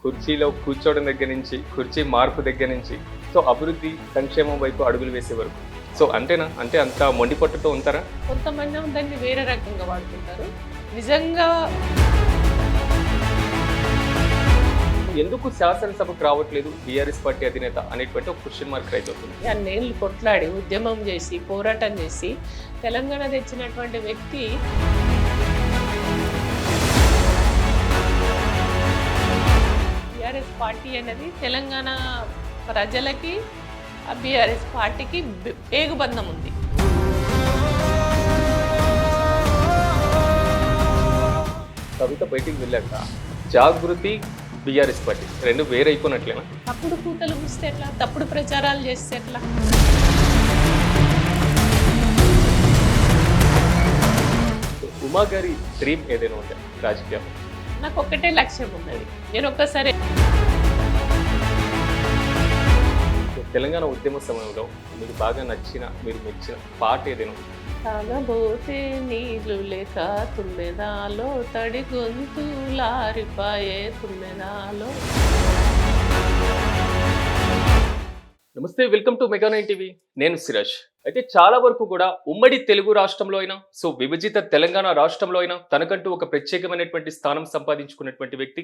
కుర్చీలో కూర్చోవడం దగ్గర నుంచి, కుర్చీ మార్పు దగ్గర నుంచి, సో అభివృద్ధి, సంక్షేమం వైపు అడుగులు వేసే వరకు. సో అంతేనా? అంటే అంత మొండి పట్టుతో ఉంటారా? కొంతమంది దాన్ని వేరే రకంగా వాడుకుంటారు. నిజంగా ఎందుకు శాసనసభకు రావట్లేదు బీఆర్ఎస్ పార్టీ అధినేత అనేటువంటి ఒక క్వశ్చన్ మార్క్ రైజ్ అవుతుంది. అన్నేళ్ళు కొట్లాడి ఉద్యమం చేసి పోరాటం చేసి తెలంగాణ తెచ్చినటువంటి వ్యక్తి బీఆర్ఎస్ పార్టీ అనేది తెలంగాణ ప్రజలకి ఆ బీఆర్ఎస్ పార్టీకి పేగుబంధం ఉంది. కవిత బయటికి వెళ్ళాక జాగృతి, బీఆర్ఎస్ పార్టీ రెండు వేరైపోయినట్లేనా? తప్పుడు కూతలు కూస్తే ఎట్లా, తప్పుడు ప్రచారాలు చేస్తే ఎట్లా? ఉమా గారి డ్రీమ్ ఏదైనా ఉందా రాజకీయం? నాకు ఒక్కటే లక్ష్యం ఉన్నది. నేను ఒక్కసారి తెలంగాణ ఉద్యమ సమయంలో మీకు బాగా నచ్చిన, మీరు మెచ్చిన పాట ఏదైనా ఉందా? తాగబోతే నీళ్ళు లేక తుమ్మెదాలో తడి గొంతు లారిపాయే తుమ్మెదాలో. నమస్తే, వెల్కమ్ టు మెగా9 టీవీ. నేను సిరాజ్. అయితే చాలా వరకు కూడా ఉమ్మడి తెలుగు రాష్ట్రంలో అయినా, సో విభజిత తెలంగాణ రాష్ట్రంలో అయినా తనకంటూ ఒక ప్రత్యేకమైనటువంటి స్థానం సంపాదించుకున్నటువంటి వ్యక్తి,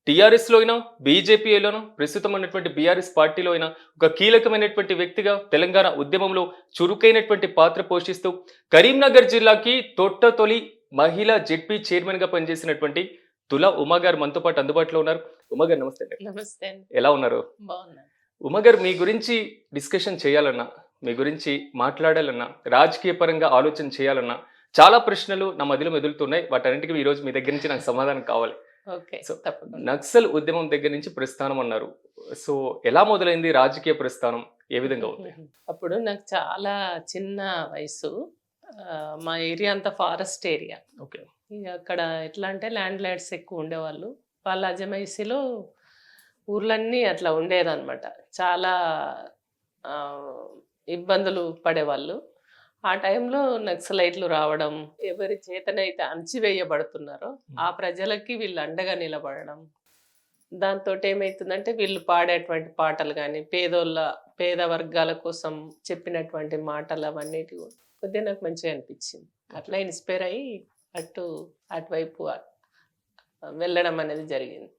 టీఆర్ఎస్ లో అయినా, బీజేపీలోనూ, ప్రస్తుతం ఉన్నటువంటి బీఆర్ఎస్ పార్టీలో అయినా ఒక కీలకమైనటువంటి వ్యక్తిగా తెలంగాణ ఉద్యమంలో చురుకైనటువంటి పాత్ర పోషిస్తూ కరీంనగర్ జిల్లాకి తొలి మహిళా జెడ్పీ చైర్మన్ గా పనిచేసినటువంటి తులా ఉమా గారు మనతో పాటు అందుబాటులో ఉన్నారు. ఉమా గారు నమస్తే. నమస్తే. ఎలా ఉన్నారు? బాగున్నాను. ఉమా గారు, మీ గురించి డిస్కషన్ చేయాలన్నా, మీ గురించి మాట్లాడాలన్నా, రాజకీయ పరంగా ఆలోచన చేయాలన్నా చాలా ప్రశ్నలు నా మధ్యలో మెదులుతున్నాయి. వాటన్నిటికీ ఈ రోజు మీ దగ్గర నుంచి నాకు సమాధానం కావాలి. ఓకే, సో తప్పకుండా. నక్సల్ ఉద్యమం దగ్గర నుంచి ప్రస్థానం అన్నారు. సో ఎలా మొదలైంది రాజకీయ ప్రస్థానం? ఏ విధంగా ఉంది? అప్పుడు నాకు చాలా చిన్న వయసు. మా ఏరియా అంతా ఫారెస్ట్ ఏరియా. ఓకే. అక్కడ ఎట్లా అంటే ల్యాండ్ లార్డ్స్ ఎక్కువ ఉండేవాళ్ళు. వాళ్ళ అజమైసిలో ఊర్లన్నీ అట్లా ఉండేదన్నమాట. చాలా ఇబ్బందులు పడేవాళ్ళు. ఆ టైంలో నక్సలైట్లు రావడం, ఎవరి చేతనైతే అణచివేయబడుతున్నారో ఆ ప్రజలకి వీళ్ళు అండగా నిలబడడం, దాంతో ఏమవుతుందంటే వీళ్ళు పాడేటువంటి పాటలు కానీ, పేద వర్గాల కోసం చెప్పినటువంటి మాటలు అవన్నిటి కొద్దిగా నాకు మంచిగా అనిపించింది. అట్లా ఇన్స్పైర్ అయ్యి అటువైపు వెళ్ళడం అనేది జరిగింది.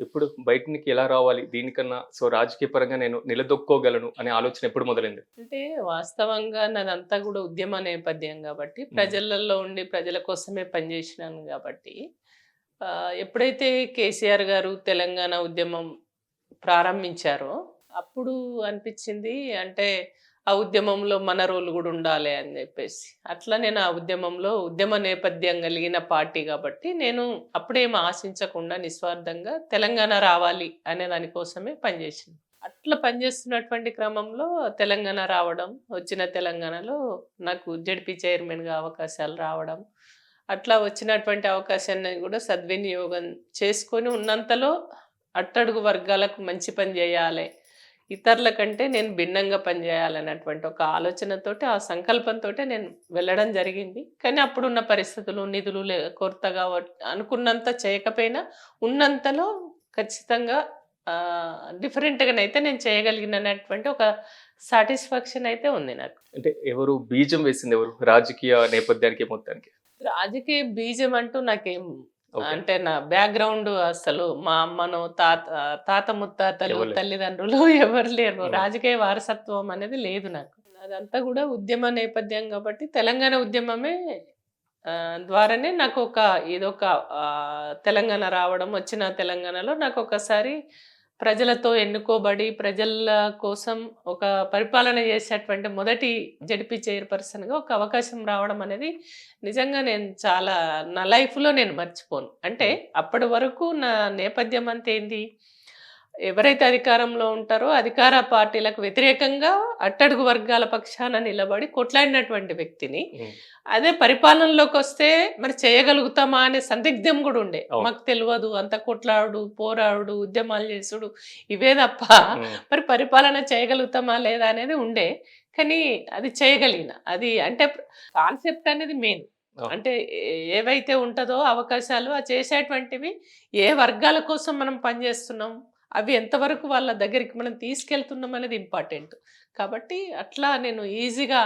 ఇప్పుడు బయటికి ఎలా రావాలి, దీనికన్నా సో రాజకీయ పరంగా నేను నిలదొక్కోగలను అనే ఆలోచన ఎప్పుడు మొదలైంది? అంటే వాస్తవంగా నాదంతా కూడా ఉద్యమ నేపథ్యం కాబట్టి, ప్రజలలో ఉండి ప్రజల కోసమే పనిచేసినాను కాబట్టి, ఎప్పుడైతే కేసీఆర్ గారు తెలంగాణ ఉద్యమం ప్రారంభించారో అప్పుడు అనిపించింది, అంటే ఆ ఉద్యమంలో మన రోలు కూడా ఉండాలి అని చెప్పేసి. అట్లా నేను ఆ ఉద్యమంలో ఉద్యమ నేపథ్యం కలిగిన పార్టీ కాబట్టి నేను అప్పుడేం ఆశించకుండా నిస్వార్థంగా తెలంగాణ రావాలి అనే దానికోసమే పనిచేసింది. అట్లా పనిచేస్తున్నటువంటి క్రమంలో తెలంగాణ రావడం, వచ్చిన తెలంగాణలో నాకు జెడ్పీ చైర్మన్గా అవకాశాలు రావడం, అట్లా వచ్చినటువంటి అవకాశాన్ని కూడా సద్వినియోగం చేసుకొని ఉన్నంతలో అట్టడుగు వర్గాలకు మంచి పని చేయాలి, ఇతరుల కంటే నేను భిన్నంగా పనిచేయాలన్నటువంటి ఒక ఆలోచనతోటి, ఆ సంకల్పంతో నేను వెళ్ళడం జరిగింది. కానీ అప్పుడున్న పరిస్థితులు, నిధులు కొరతగా అనుకున్నంత చేయకపోయినా ఉన్నంతలో ఖచ్చితంగా డిఫరెంట్గానైతే నేను చేయగలిగినటువంటి ఒక సాటిస్ఫాక్షన్ అయితే ఉంది నాకు. అంటే ఎవరు బీజం వేసింది, ఎవరు రాజకీయ నేపథ్యానికి మొత్తానికి? రాజకీయ బీజం అంటూ నాకేం, అంటే నా బ్యాక్గ్రౌండ్ అసలు మా అమ్మను, తాత ముత్తాతలు, తల్లిదండ్రులు ఎవరు లేరు. రాజకీయ వారసత్వం అనేది లేదు నాకు. అదంతా కూడా ఉద్యమ నేపథ్యం కాబట్టి తెలంగాణ ఉద్యమమే ద్వారానే నాకు ఇదొక తెలంగాణ రావడం, వచ్చిన తెలంగాణలో నాకు ఒకసారి ప్రజలతో ఎన్నుకోబడి ప్రజల కోసం ఒక పరిపాలన చేసేటువంటి మొదటి జెడ్పీ చైర్పర్సన్గా ఒక అవకాశం రావడం అనేది నిజంగా నేను చాలా నా లైఫ్లో నేను మర్చిపోను. అంటే అప్పటి వరకు నా నేపథ్యం అంతా ఏంది, ఎవరైతే అధికారంలో ఉంటారో అధికార పార్టీలకు వ్యతిరేకంగా అట్టడుగు వర్గాల పక్షాన నిలబడి కొట్లాడినటువంటి వ్యక్తిని. అదే పరిపాలనలోకి వస్తే మరి చేయగలుగుతామా అనే సందిగ్ధం కూడా ఉండే. మాకు తెలియదు, అంత కొట్లాడు, పోరాడు, ఉద్యమాలు చేసుడు ఇవే తప్ప మరి పరిపాలన చేయగలుగుతామా లేదా అనేది ఉండే. కానీ అది చేయగలిగిన, అది అంటే కాన్సెప్ట్ అనేది మెయిన్. అంటే ఏవైతే ఉంటుందో అవకాశాలు ఆ చేసేటువంటివి ఏ వర్గాల కోసం మనం పనిచేస్తున్నాం, అవి ఎంతవరకు వాళ్ళ దగ్గరికి మనం తీసుకెళ్తున్నాం అనేది ఇంపార్టెంట్. కాబట్టి అట్లా నేను ఈజీగా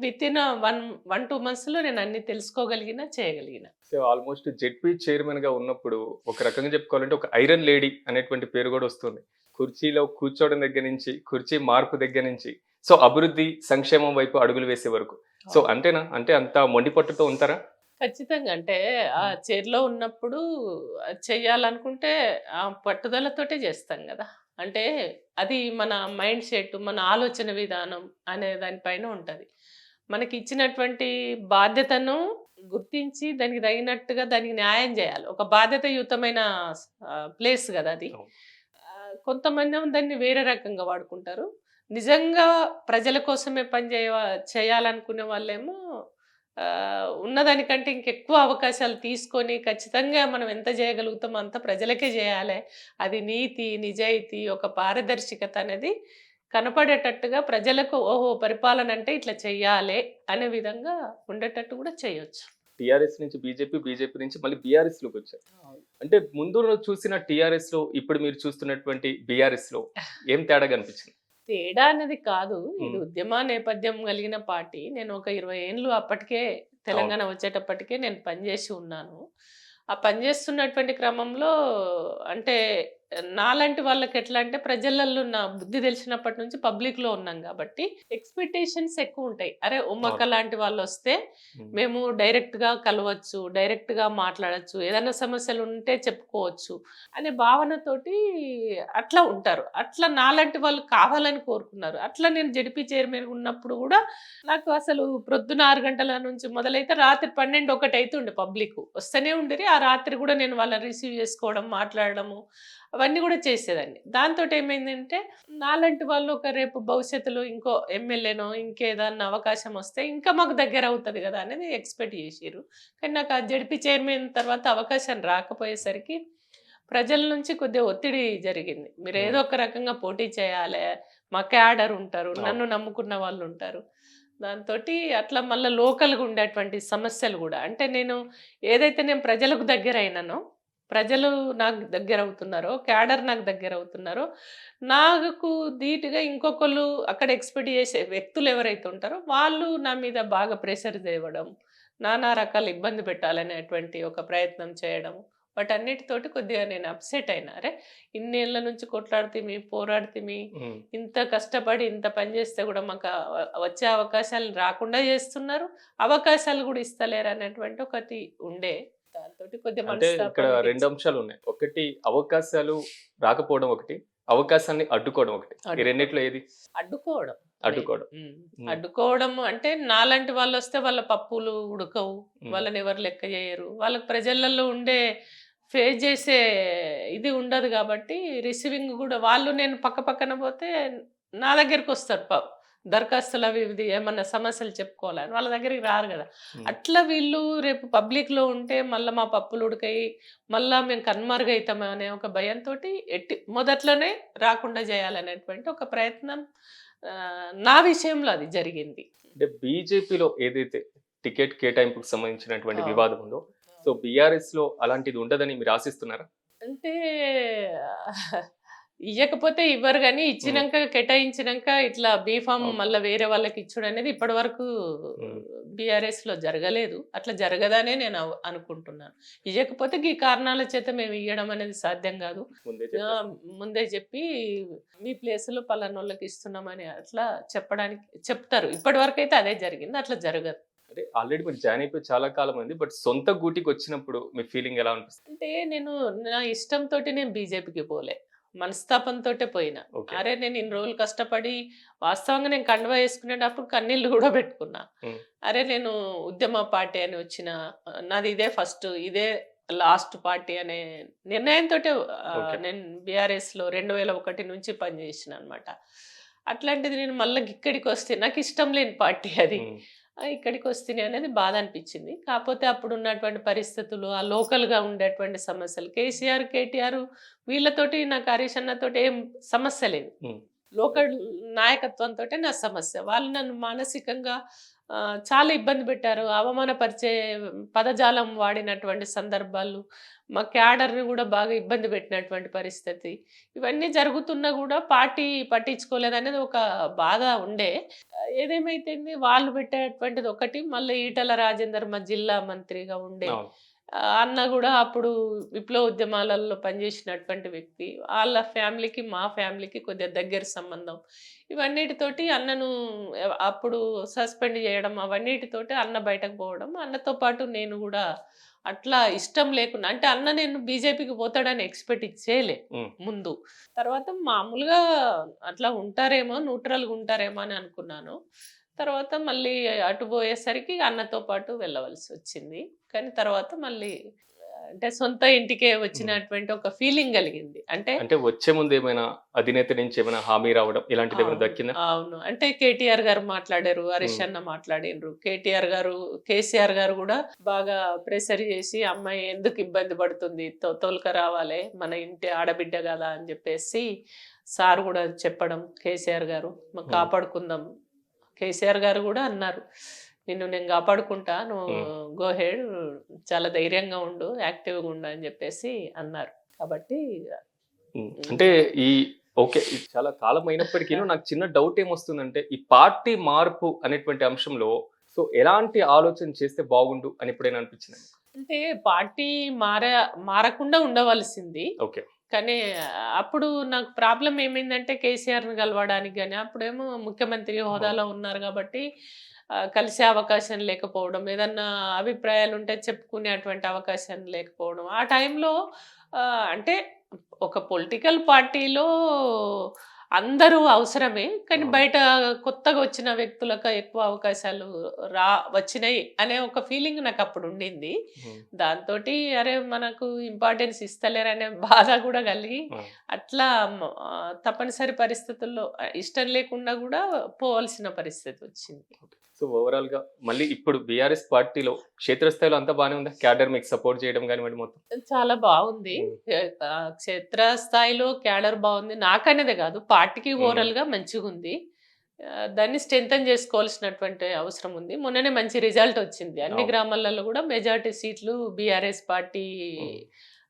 విత్ ఇన్ 1-2 మంత్స్లో నేను అన్ని తెలుసుకోగలిగిన, చేయగలిగిన. సో ఆల్మోస్ట్ జెడ్పీ చైర్మన్ గా ఉన్నప్పుడు ఒక రకంగా చెప్పుకోవాలంటే ఒక ఐరన్ లేడీ అనేటువంటి పేరు కూడా వస్తుంది. కుర్చీలో కూర్చోవడం దగ్గర నుంచి, కుర్చీ మార్పు దగ్గర నుంచి, సో అభివృద్ధి సంక్షేమం వైపు అడుగులు వేసే వరకు. సో అంతేనా? అంటే అంత మొండి పట్టుతో ఉంటారా? ఖచ్చితంగా. అంటే ఆ చైర్‌లో ఉన్నప్పుడు చెయ్యాలనుకుంటే ఆ పట్టుదలతోటే చేస్తాం గదా! అంటే అది మన మైండ్ సెట్, మన ఆలోచన విధానం అనే దాని పైన ఉంటది. మనకిచ్చినటువంటి బాధ్యతను గుర్తించి దానికి తగినట్టుగా దానికి న్యాయం జేయాలి. ఒక బాధ్యతాయుతమైన ప్లేస్ గదా అది. అవును. కొంతమందేమో దాన్ని వేరే రకంగా వాడుకుంటారు. నిజంగా ప్రజల కోసమే చేయాలనుకునే వాళ్ళేమో ఉన్నదానికంటే ఇంకెక్కువ అవకాశాలు తీసుకొని ఖచ్చితంగా మనం ఎంత చేయగలుగుతామో అంత ప్రజలకే చేయాలి. అది నీతి, నిజాయితీ, ఒక పారదర్శకత అనేది కనపడేటట్టుగా ప్రజలకు ఓహో! పరిపాలన అంటే ఇట్లా చెయ్యాలే అనే విధంగా ఉండేటట్టు కూడా చేయొచ్చు. టీఆర్ఎస్ నుంచి బీజేపీ, బీజేపీ నుంచి మళ్ళీ బీఆర్ఎస్ లోకి వచ్చారు. అంటే ముందు చూసిన టీఆర్ఎస్ లో ఇప్పుడు మీరు చూస్తున్నటువంటి బీఆర్ఎస్ లో ఏం తేడా కనిపించింది? తేడా అనేది కాదు. ఇది ఉమ్, ఉద్యమ నేపథ్యం కలిగిన పార్టీ. నేను ఒక 20 ఏండ్లు అప్పటికే అవును. తెలంగాణ వచ్చేటప్పటికే నేను పనిచేసి ఉన్నాను. ఆ పనిచేస్తున్నటువంటి క్రమంలో అంటే నాలాంటి వాళ్ళకి ఎట్లా అంటే ప్రజలలో నా బుద్ధి తెలిసినప్పటి నుంచి పబ్లిక్‌లో ఉన్నాం కాబట్టి ఎక్స్‌పెక్టేషన్స్ ఎక్కువుంటాయి. అరే! ఉమ్మక్క అవును. లాంటి వాళ్ళొస్తే ఉమ్, మేము డైరెక్ట్‌గా కలవచ్చు, డైరెక్ట్‌గా మాట్లాడొచ్చు, ఏదైనా సమస్యలుంటే చెప్పుకోవచ్చు అనే భావనతోటి అట్లా ఉంటారు. అట్లా నాలాంటి వాళ్ళు కావాలని కోరుకున్నారు. అట్లా నేను జెడ్పీ చైర్మన్‌గా ఉన్నప్పుడు గూడా నాకు అసలు ప్రొద్దున 6 గంటల నుంచి మొదలైతే రాత్రి 12, 1 అయితుండే పబ్లిక్కు. వస్తూనే ఉండిరి. ఆ రాత్రి గూడా నేను వాళ్ళని రిసీవ్ చేసుకోవడం, మాట్లాడడము అవన్నీ గూడా చేసేదాన్ని. దాంతోటేమైందంటే నాలాంటి వాళ్ళు ఒక రేపు భవిష్యత్తులో ఇంకో ఎమ్మెల్యేనో, ఇంకేదన్నా అవకాశం వస్తే ఇంకా మాకు దగ్గరవుతది గదా! అనేది ఎక్స్‌పెక్ట్ జేషిర్రు. కానీ నాకు ఆ జెడ్పీ చైర్మన్ తర్వాత అవకాశం రాకపోయేసరికి ప్రజల నుంచి కొద్దిగా ఒత్తిడి జరిగింది. మీరేదో ఉమ్, ఒక రకంగా పోటీ చేయాలే, మా క్యాడర్ ఉంటారు, అవును. నన్ను నమ్ముకున్న వాళ్ళుంటారు. దాంతోటి అట్లా మళ్ళా లోకల్‌గా ఉండేటువంటి సమస్యలు గూడా అంటే ఏదైతే నేను ప్రజలకు దగ్గరయినానో, ప్రజలు నాకు దగ్గరవుతున్నారో, క్యాడర్ నాకు దగ్గరవుతున్నారో, నాకు ధీటుగా ఇంకొకళ్ళు అక్కడ ఎక్స్‌పెక్ట్ చేసే వ్యక్తులు ఎవరైతే ఉంటారో, వాళ్ళు నా మీద బాగా ప్రెషర్ తేవడం, నానా రకాల ఇబ్బంది పెట్టాలనేటువంటి ఒక ప్రయత్నం చేయడం. వాటన్నిటితోటి కొద్దిగా నేను అప్‌సెట్ అయినా. అరే! ఇన్నేళ్ల నుంచి కొట్లాడితిమి, పోరాడితిమి, ఉమ్. ఇంత కష్టపడి ఇంత పని చేస్తే కూడా మాకు వచ్చే అవకాశాలు రాకుండా చేస్తున్నారు. అవకాశాలు కూడా ఇస్తలేరు అనేటువంటి ఒకటి ఉండే. దాంతోటి కొద్దిగా అంటే ఇక్కడ మనస్తాపం 2 అనిపించింది. అంశాలున్నాయి. ఒకటి అవకాశాలు రాకపోవడం ఒకటి, అవకాశాన్ని అడ్డుకోవడం ఒకటి. ఈ అడ్డుకోవడం. రెండిట్లో ఏది? అడ్డుకోవడం మెయిన్. అడ్డుకోవడం. హ్మ్. అడ్డుకోవడం అంటే నాలాంటి వాళ్ళొస్తే వాళ్ళ పప్పులు ఉడకవు. హ్మ్. వాళ్ళని ఎవరు లెక్క చేయరు. వాళ్ళకి ప్రజలలో ఉండే ఫేస్ చేసే ఇది ఉండదు కాబట్టి రిసీవింగ్ గూడా వాళ్ళు నేను పక్క పక్కన పోతే నా దగ్గరికొస్తారు. దరఖాస్తులు అవి ఇవి ఏమన్నా సమస్యలు చెప్పుకోవాలని వాళ్ళ దగ్గరికి రారు గదా! హ్మ్. అట్లా వీళ్ళు రేపు పబ్లిక్‌లో ఉంటే మళ్ళా మా పప్పులు ఉడకయి, మళ్ళా మేము కనుమరుగైతాం అనే ఒక భయంతోటి మొదట్లోనే రాకుండా చేయాలనేటువంటి ఒక ప్రయత్నం నా విషయంలో అది జరిగింది. అంటే బీజేపీలో ఏదైతే టికెట్ కేటాయింపుకు సంబంధించినటువంటి అవును. వివాదం ఉందో, సో బీఆర్ఎస్‌లో అలాంటిది ఉండదని మీరు ఆశిస్తున్నారా? అంటే ఇయ్యకపోతే ఇవ్వరు గానీ, హ్మ్. ఇచ్చినంక కేటాయించినంక ఇట్లా బీఫార్మ్ ఓకే. మళ్ళా వేరే వాళ్ళకి ఇచ్చుడనేది ఇప్పటివరకు హ్మ్. బీఆర్ఎస్‌లో జరగలేదు. అట్లా జరగదనే నేను అనుకుంటున్నాను. ఇయ్యకపోతే ఈ కారణాల చేత మేము ఇయ్యడం అనేది సాధ్యం గాదు. ముందే చెప్పేస్తారు. ముందే జెప్పి మీ ప్లేస్‌లో పలానోళ్ళకి ఇస్తున్నామని అట్లా చెప్తారు. ఇప్పటివరకైతే అదే జరిగింది. అట్లా జరగదు. అంటే ఆల్రెడీ మీరు జాయిన్ అయిపోయి చాలా కాలం అయింది. బట్ సొంత గూటికొచ్చినప్పుడు మీ ఫీలింగ్ ఎలా అనిపిస్తుంది? అంటే నా ఇష్టంతోటి నేను బీజేపీకి పోలే. మనస్తాపంతోటే పోయినా. ఓకే. అరే! నేను ఇన్ని రోజులు కష్టపడి వాస్తవంగా నేను కండువా యేసుకునేటప్పుడు కన్నీళ్లు గూడా పెట్టుకున్నా. హ్మ్. అరే! నేను ఉద్యమ పార్టీ అని వచ్చిన. నాది ఇదే ఫస్ట్, ఇదే లాస్ట్ పార్టీ అనే నిర్ణయంతోటే ఓకే. నేను బీఆర్ఎస్‌లో 2001 నుంచి పనిచేసినానన్నమాట. అట్లాంటిది నేను మళ్ళా ఇక్కడికొస్తే నాకిష్టం లేని పార్టీ అది. హ్మ్. ఇక్కడికొస్తిని అనేది బాధ అనిపించింది. కాపోతే అప్పుడున్నటువంటి పరిస్థితులు, ఆ లోకల్‌గా ఉండేటువంటి సమస్యలు కేసీఆర్, కేటీఆర్ వీళ్ళతోటి నాకు హరీష్ అన్నతోటి ఏం సమస్య లేదు. హ్మ్. లోకల్ నాయకత్వంతోటే నా సమస్య. వాళ్ళు నన్ను మానసికంగా చాలా ఇబ్బంది పెట్టారు. అవమానపరిచే పదజాలం వాడినటువంటి సందర్భాలు, మా క్యాడర్‌ని గూడా బాగా ఇబ్బంది పెట్టినటువంటి పరిస్థితి. ఇవన్నీ జరుగుతున్నా గూడా పార్టీ పట్టించుకోలేదనేది ఒక బాధ ఉండే. ఏదేమైతేంది వాళ్ళు పెట్టేటువంటిది ఒకటి, మళ్ళీ ఈటెల రాజేందర్ మా జిల్లా మంత్రిగా ఉండే. అవును. అన్న గూడా అప్పుడు విప్లవ ఉద్యమాలలో పనిచేసినటువంటి వ్యక్తి. ఆళ్ళ ఫ్యామిలీకి, మా ఫ్యామిలీకి కొద్దిగా దగ్గర సంబంధం. ఇవన్నిటితోటి అన్నను అప్పుడు సస్పెండ్ జేయడం అవన్నిటితోటి అన్న బయటకు పోవడం. అన్నతో పాటు నేను గూడా అట్లా ఇష్టం లేకుండా అంటే అన్న నేను బీజేపీకి పోతాడని ఎక్స్‌పెక్ట్ చేయలే హ్మ్. ముందు. తర్వాత మామూలుగా అట్లా ఉంటారేమో, న్యూట్రల్‌గా ఉంటారేమో అని అనుకున్నాను. తర్వాత మళ్ళీ అటు పోయేసరికి అన్నతో పాటు వెళ్ళవలసొచ్చింది. కానీ తర్వాత మళ్ళీ అంటే సొంత ఇంటికే హ్మ్. వచ్చినటువంటి ఒక ఫీలింగ్ కలిగింది. అంటే అంటే వచ్చే ముందు ఏమైనా అధినేత నుంచి ఏమైనా హామీ రావడం ఇలాంటిది ఏమైనా అవును. దక్కిందా? అవును. అంటే కేటీఆర్ గారు మాట్లాడారు. హరీష్ హ్మ్. అన్న మాట్లాడిండ్రు. కేటీఆర్ గారు, కేసీఆర్ గారు గూడా బాగా ప్రెషర్ చేసి అమ్మాయి ఎందుకు ఇబ్బంది పడుతుంది? తొలక రావాలే. మన ఇంటి ఆడబిడ్డ గదా! అని జెప్పేసి సార్ గూడా చెప్పడం కేసీఆర్ గారు. హ్మ్. కాపాడుకుందాం. కేసీఆర్ గారు గూడా అన్నారు. నిన్ను నేను కాపాడుకుంటా. నువ్వు హ్మ్. గో హెడ్ చాలా ధైర్యంగా ఉండు. యాక్టివ్‌గా ఉండు అని జెప్పేసి అన్నారు. కాబట్టి హ్మ్. హ్మ్. అంటే ఈ ఓకే. ఇది చాలా కాలం అయినప్పటికీను నాకు చిన్న డౌట్ ఏమొస్తుందంటే, ఈ పార్టీ మార్పు అనేటువంటి అంశంలో సో, ఎలాంటి ఆలోచన చేస్తే బాగుండు అని ఎప్పుడైనా అనిపించిందా మీకు? అంటే పార్టీ మారకుండా ఉండవలసింది. ఓకే. కానీ అప్పుడు నాకు ప్రాబ్లమ్ ఏమైందంటే కేసీఆర్‌ని కలవడానికి గాని, అప్పుడేమో ముఖ్యమంత్రి అవును. హోదాలో ఉన్నారు కాబట్టి కలిసే అవకాశం లేకపోవడం, ఏదన్నా అభిప్రాయాలుంటే చెప్పుకునేటువంటి అవకాశం లేకపోవడం. ఆ టైంలో అంటే ఒక పొలిటికల్ పార్టీలో అందరూ అవసరమే. కానీ అవును. బయట కొత్తగా వచ్చిన వ్యక్తులకు ఎక్కువ అవకాశాలు వచ్చినాయి అనే ఒక ఫీలింగ్ నాకప్పుడుండింది. హ్మ్. దాంతోటి అరే! మనకు ఇంపార్టెన్స్ ఇస్తలేరనే బాధ గూడా కలిగి, ఆ! అట్లా తప్పనిసరి పరిస్థితుల్లో ఇష్టం లేకుండా గూడా పోవాల్సిన పరిస్థితొచ్చింది. సో, ఓవరాల్‌గా మళ్ళీ ఇప్పుడు బీఆర్ఎస్ పార్టీలో క్షేత్రస్థాయిలో అంతా బానే ఉందా? క్యాడర్ మీకు సపోర్ట్ చేయడం గానివ్వండి మొత్తం? చాలా బావుంది. హ్మ్. క్షేత్రస్థాయిలో క్యాడర్ బావుంది. నాకనేదే గాదు, పార్టీకి హ్మ్. ఓవరాల్‌గా మంచిగుంది. దాన్ని స్ట్రెంథెన్ చేసుకోవాల్సినటువంటి అవసరం ఉంది. మొన్ననే మంచి రిజల్ట్ వచ్చింది. అన్ని అవును. గ్రామాలలో గూడా మెజారిటీ సీట్లు బీఆర్ఎస్ పార్టీ హ్మ్.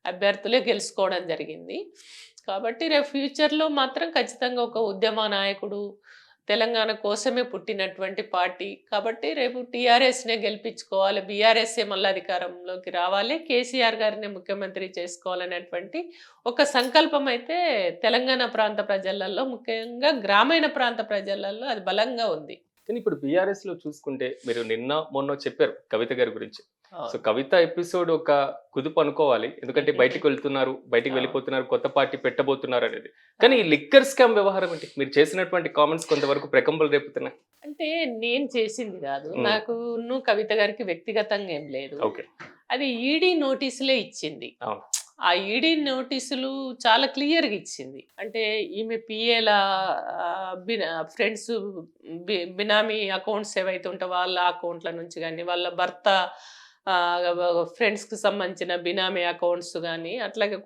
అభ్యర్థులే గెలుచుకోవడం జరిగింది. కాబట్టి రేపు ఫ్యూచర్‌లో మాత్రం ఖచ్చితంగా ఒక ఉద్యమ నాయకుడు, తెలంగాణ కోసమే పుట్టినటువంటి పార్టీ. కాబట్టి రేపు టీఆర్ఎస్‌నే గెలిపించుకోవాలి. బీఆర్ఎస్సే మళ్ళీ అధికారంలోకి రావాలి. కేసీఆర్ గారినే ముఖ్యమంత్రి చేసుకోవాలనేటువంటి ఒక సంకల్పం అయితే తెలంగాణ ప్రాంత ప్రజలలో, ముఖ్యంగా గ్రామీణ ప్రాంత ప్రజలలో అది బలంగా ఉంది. కానీ ఇప్పుడు బీఆర్ఎస్‌లో చూసుకుంటే మీరు నిన్న, మొన్నో చెప్పారు కవిత గారి గురించి. సో, అవును. కవిత ఎపిసోడ్ ఒక కుదుపు అనుకోవాలి. ఎందుకంటే బయటికి వెళ్తున్నారు, బయటికి అవును. వెళ్ళిపోతున్నారు, కొత్త పార్టీ పెట్టబోతున్నారనేది. కానీ ఈ అవును. లిక్కర్ స్కామ్ వ్యవహారం ఏంటి? మీరు చేసినటువంటి కామెంట్స్ కొంతవరకు ప్రకంపనలు రేపుతున్నాయి. అంటే నేను చేసింది గాదు. హ్మ్. నాకును కవిత గారికి వ్యక్తిగతంగా ఏం లేదు. ఓకే. అది ఈడీ నోటీసులే ఇచ్చింది. అవును. ఆ ఈడీ నోటీసులు చాలా క్లియర్‌గా ఇచ్చింది. అంటే ఈమె పిఏల ఫ్రెండ్స్ బినామీ అకౌంట్స్ ఏవైతే ఉంటాయో వాళ్ళ అకౌంట్‌ల నుంచి గాని, వాళ్ళ భర్త ఫ్రెండ్స్‌కి సంబంధించిన బినామీ అకౌంట్స్ గాని, అట్లాగే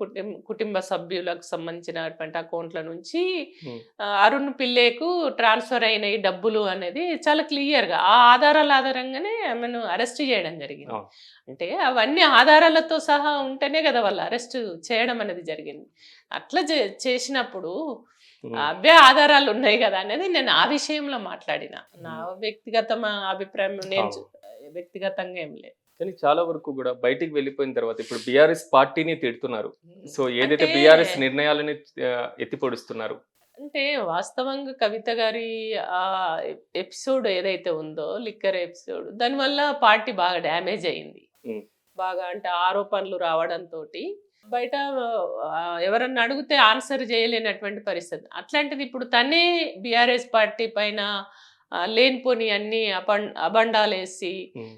కుటుంబ సభ్యులకు సంబంధించినటువంటి అకౌంట్‌ల నుంచి హ్మ్. అరుణ్ పిల్లేకు ట్రాన్స్‌ఫర్ అయినాయి డబ్బులు అనేది చాలా క్లియర్‌గా ఆ ఆధారాల ఆధారంగానే ఆమెను అరెస్ట్ చేయడం జరిగింది. అవును. అంటే అవన్నీ ఆధారాలతో సహా ఉంటేనే కదా వాళ్ళు అరెస్ట్ చేయడం అనేది జరిగింది. అట్లా చేసినప్పుడు హ్మ్. అవే ఆధారాలు ఉన్నాయి కదా అనేది నేను ఆ విషయంలో మాట్లాడిన. నా హ్మ్. వ్యక్తిగత అభిప్రాయం నేను అవును. వ్యక్తిగతంగా ఏం లేదు. కానీ చాలా వరకు గూడా బయటికి వెళ్ళిపోయిన తర్వాత ఇప్పుడు బీఆర్ఎస్ పార్టీని తిడుతున్నారు. సో, ఏదైతే అంటే బీఆర్ఎస్ నిర్ణయాలని ఎత్తి పొడుస్తున్నారు. అంటే వాస్తవంగా కవిత గారి ఎపిసోడ్ ఏదైతే ఉందో లిక్కర్ ఎపిసోడ్ దానివల్ల పార్టీ బాగా డ్యామేజ్ అయింది. హ్మ్. బాగా అంటే ఆరోపణలు రావడంతోటి బయట ఎవరన్నా అడిగితే ఆన్సర్ చేయలేనటువంటి పరిస్థితి. అట్లాంటిది ఇప్పుడు తనే బీఆర్ఎస్ పార్టీ పైన లేనిపోని అన్ని అబండాలేసి హ్మ్.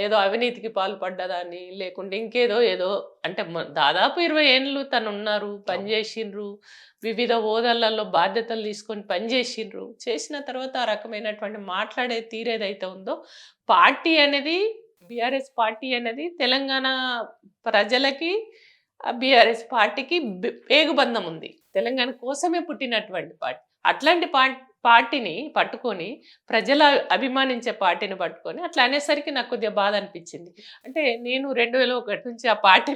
ఏదో అవినీతికి పాల్పడ్డదని, లేకుంటే ఇంకేదో ఏదో అంటే దాదాపు 20 ఏండ్లు తనున్నారు, అవును. పనిచేసిండ్రు. వివిధ హోదాలలో బాధ్యతలు తీసుకొని పనిచేసిండ్రు. చేసిన తర్వాత ఆ రకమైనటువంటి మాట్లాడే తీరేదైతే ఉందో, పార్టీ అనేది బీఆర్ఎస్ పార్టీ అనేది తెలంగాణ ప్రజలకి బీఆర్ఎస్ పార్టీకి పేగుబంధం ఉంది. తెలంగాణ కోసమే పుట్టినటువంటి పార్టీ. అట్లాంటి పార్టీని పట్టుకొని ప్రజల అభిమానించే పార్టీని పట్టుకొని అట్లా అనేసరికి నాకు కొద్దిగా బాధ అనిపించింది. అంటే నేను 2001 నుంచి ఆ పార్టీ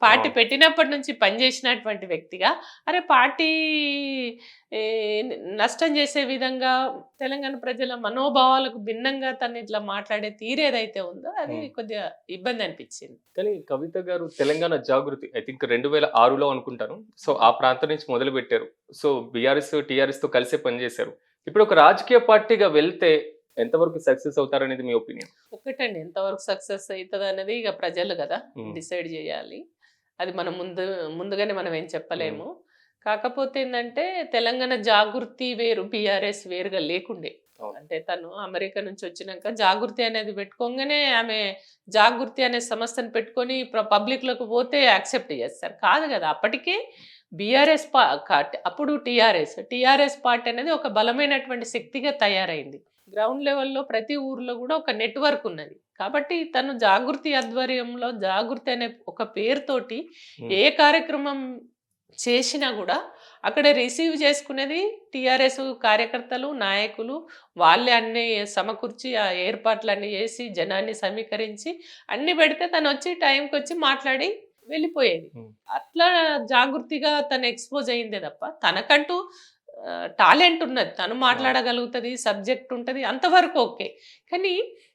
అవును. పెట్టినప్పటి నుంచి పనిచేసినటువంటి వ్యక్తిగా, అరే పార్టీ ఏ, నష్టం చేసే విధంగా తెలంగాణ ప్రజల మనోభావాలకు భిన్నంగా తను ఇట్లా మాట్లాడే తీరేదైతే ఉందో అది ఉమ్. కొద్దిగా ఇబ్బంది అనిపించింది. కానీ కవిత గారు తెలంగాణ జాగృతి ఐ థింక్ 2006లో అనుకుంటాను. సో ఆ ప్రాంతం నుంచి మొదలు పెట్టారు. సో బీఆర్ఎస్ టీఆర్ఎస్ తో కలిసే పనిచేశారు. ఇప్పుడు ఒక రాజకీయ పార్టీగా వెళ్తే ఎంతవరకు సక్సెస్ అవుతారనేది మీ ఒపీనియన్? ఒకటండి, ఎంతవరకు సక్సెస్ అవుతుంది అనేది ఇక ప్రజలు కదా డిసైడ్ చేయాలి. అది మనం ముందుగానే మనం ఏం చెప్పలేము. కాకపోతే ఏంటంటే తెలంగాణ జాగృతి వేరు, బీఆర్ఎస్ వేరుగా లేకుండే. అవును. అంటే తను అమెరికా నుంచి వచ్చినాక జాగృతి అనేది పెట్టుకోగానే ఆమె జాగృతి అనే సంస్థను పెట్టుకొని పబ్లిక్లోకి పోతే యాక్సెప్ట్ చేస్తారు కాదు కదా. అప్పటికే బీఆర్ఎస్ అప్పుడు టీఆర్ఎస్ పార్టీ అనేది ఒక బలమైనటువంటి శక్తిగా తయారైంది. గ్రౌండ్ లెవెల్‌లో ప్రతి ఊర్లో గూడా ఒక నెట్‌వర్క్ ఉన్నది. కాబట్టి తను జాగృతి ఆధ్వర్యంలో జాగృతి అనే ఒక పేరుతోటి హ్మ్. ఏ కార్యక్రమం చేసినా గూడా అక్కడ రిసీవ్ చేసుకునేది టీఆర్ఎస్ కార్యకర్తలు, నాయకులు. వాళ్ళే అన్నీ సమకూర్చి ఆ ఏర్పాట్లన్నీ చేసి, జనాన్ని సమీకరించి అన్నీ పెడితే తనొచ్చి టైంకొచ్చి మాట్లాడి వెళ్ళిపోయేది. హ్మ్. అట్లా జాగృతిగా తను ఎక్స్‌పోజ్ అయిందే తప్ప తనకంటూ టాలెంట్ ఉన్నది. తను అవును. మాట్లాడగలుగుతది. సబ్జెక్ట్ ఉంటది. అంతవరకు ఓకే. కానీ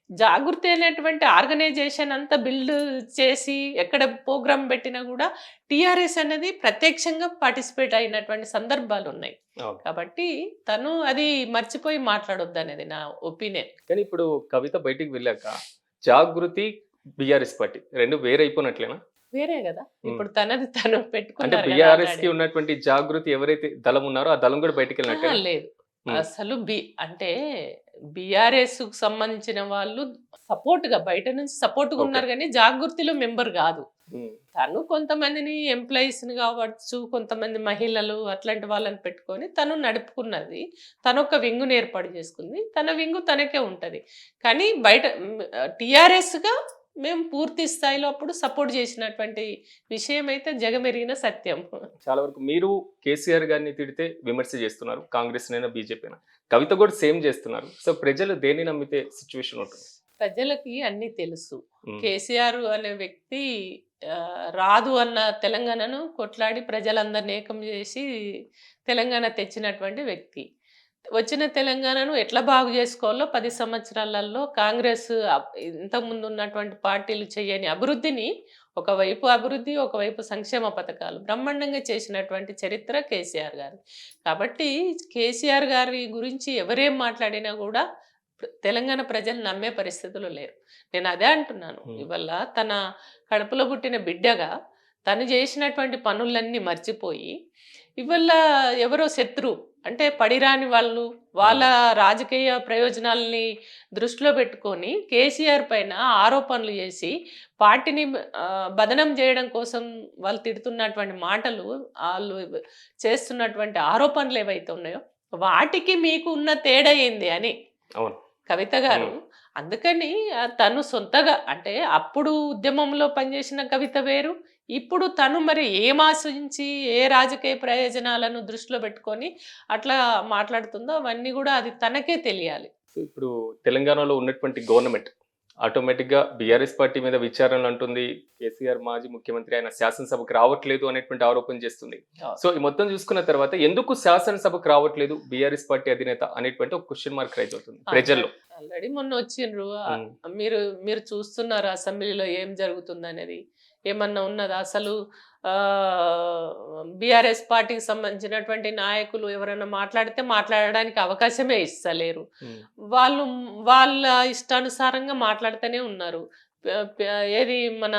జాగృతి అనేటువంటి ఆర్గనైజేషన్ అంతా బిల్డ్ చేసి ఎక్కడ ప్రోగ్రామ్ పెట్టినా గూడా టీఆర్ఎస్ అనేది ప్రత్యక్షంగా పార్టిసిపేట్ అయినటువంటి సందర్భాలున్నాయి. అవును. కాబట్టి తను అది మర్చిపోయి మాట్లాడొద్దనేది నా ఒపీనియన్. కానీ ఇప్పుడు కవిత బయటికి వెళ్ళాక జాగృతి, బీఆర్ఎస్ పార్టీ 2 వేరైపోయినట్లేనా? వేరే గదా! హ్మ్. ఇప్పుడు తనది తను అంటే పెట్టుకున్నారు గదా బీఆర్ఎస్‌కి ఆల్రెడీ. ఉన్నటువంటి జాగృతి ఎవరైతే దళం ఉన్నారో ఆ దళం కూడా అహా! బయటికెళ్ళినట్టేనా? లేదు. హ్మ్. అసలు అంటే బీఆర్ఎస్‌కు సంబంధించిన వాళ్ళు సపోర్ట్‌గా బయట నుంచి సపోర్ట్‌గా ఓకే. ఉన్నారు గానీ, జాగృతిలో మెంబర్ గాదు. హ్మ్. తను కొంతమందిని ఎంప్లాయీస్‌ని గావచ్చు, కొంతమంది మహిళలు అట్లాంటి వాళ్ళని పెట్టుకొని తను నడుపుకున్నది. తనొక వింగుని ఏర్పాటు చేసుకుంది. తన వింగు తనకే ఉంటది. కానీ బయట టీఆర్ఎస్‌గా మేము పూర్తి స్థాయిలో అప్పుడు సపోర్ట్ చేసినటువంటి విషయం అయితే జగమెరిగిన సత్యం. చాలా వరకు మీరు కేసీఆర్ గారిని తిడితే విమర్శ చేస్తున్నారు. కాంగ్రెస్‌నైనా, బీజేపీనా. కవిత కూడా సేమ్ చేస్తున్నారు. సో ప్రజలు దేన్ని నమ్మితే సిట్యుయేషన్ ఉంటుంది? ప్రజలకి అన్నీ తెలుసు. హ్మ్. కేసీఆర్ అనే వ్యక్తి రాదు అన్న తెలంగాణను కొట్లాడి ప్రజలందరిని ఏకం చేసి తెలంగాణ తెచ్చినటువంటి వ్యక్తి. వచ్చిన తెలంగాణను ఎట్లా బాగు చేసుకోవాలో 10 సంవత్సరాలలో కాంగ్రెస్ ఇంతకుముందు ఉన్నటువంటి పార్టీలు చేయని అభివృద్ధిని, ఒకవైపు అభివృద్ధి, ఒకవైపు సంక్షేమ పథకాలు బ్రహ్మాండంగా చేసినటువంటి చరిత్ర కేసీఆర్ గారిది. కాబట్టి కేసీఆర్ గారి గురించి ఎవరేం మాట్లాడినా కూడా తెలంగాణ ప్రజలు నమ్మే పరిస్థితులు లేరు. నేను అదే అంటున్నాను. హ్మ్. ఇవాళ తన కడుపులో పుట్టిన బిడ్డగా తను చేసినటువంటి పనులన్నీ మర్చిపోయి, ఇవాళ ఎవరో శత్రువు అంటే పడిరాని వాళ్ళు, వాళ్ళ రాజకీయ ప్రయోజనాల్ని దృష్టిలో పెట్టుకొని కేసీఆర్ పైన ఆరోపణలు చేసి పార్టీని బదనం చేయడం కోసం వాళ్ళు తిడుతున్నటువంటి మాటలు, ఆళ్ళు చేస్తున్నటువంటి ఆరోపణలు ఏవైతే ఉన్నాయో వాటికి మీకు ఉన్న తేడా ఏంది అని అవును. కవిత గారు. అందుకని తను సొంతగా అంటే అప్పుడు ఉద్యమంలో పనిచేసిన కవిత వేరు. ఇప్పుడు తను మరి ఏం ఆశించి, ఏ రాజకీయ ప్రయోజనాలను దృష్టిలో పెట్టుకొని అట్లా మాట్లాడుతుందో అవన్నీ గూడా అది తనకే తెలియాలి. సో ఇప్పుడు తెలంగాణలో ఉన్నటువంటి గవర్నమెంట్ ఆటోమేటిక్‌గా బీఆర్ఎస్ పార్టీ మీద విచారణలు అంటుంది. కేసీఆర్ మాజీ ముఖ్యమంత్రి ఆయన శాసనసభకు రావట్లేదు అనేటువంటి ఆరోపణ చేస్తుంది. సో ఈ మొత్తం చూసుకున్న తర్వాత ఎందుకు శాసనసభకు రావట్లేదు బీఆర్ఎస్ పార్టీ అధినేత అనేటువంటి ఒక క్వెషన్ మార్క్ రైజ్ అవుతుంది ప్రజల్లో. ఆల్రెడీ మొన్న వచ్చిండ్రు. హ్మ్. మీరు మీరు చూస్తున్నారు అసెంబ్లీలో ఏం జరుగుతుందనేది. ఏమన్నా ఉన్నదా? అసలు బీఆర్ఎస్ పార్టీకి సంబంధించినటువంటి నాయకులు ఎవరైనా మాట్లాడితే మాట్లాడడానికి అవకాశమే ఇస్తలేరు. హ్మ్. వాళ్ళు వాళ్ళ ఇష్టానుసారంగా మాట్లాడుతూనే ఉన్నారు. ప ప ఏది మన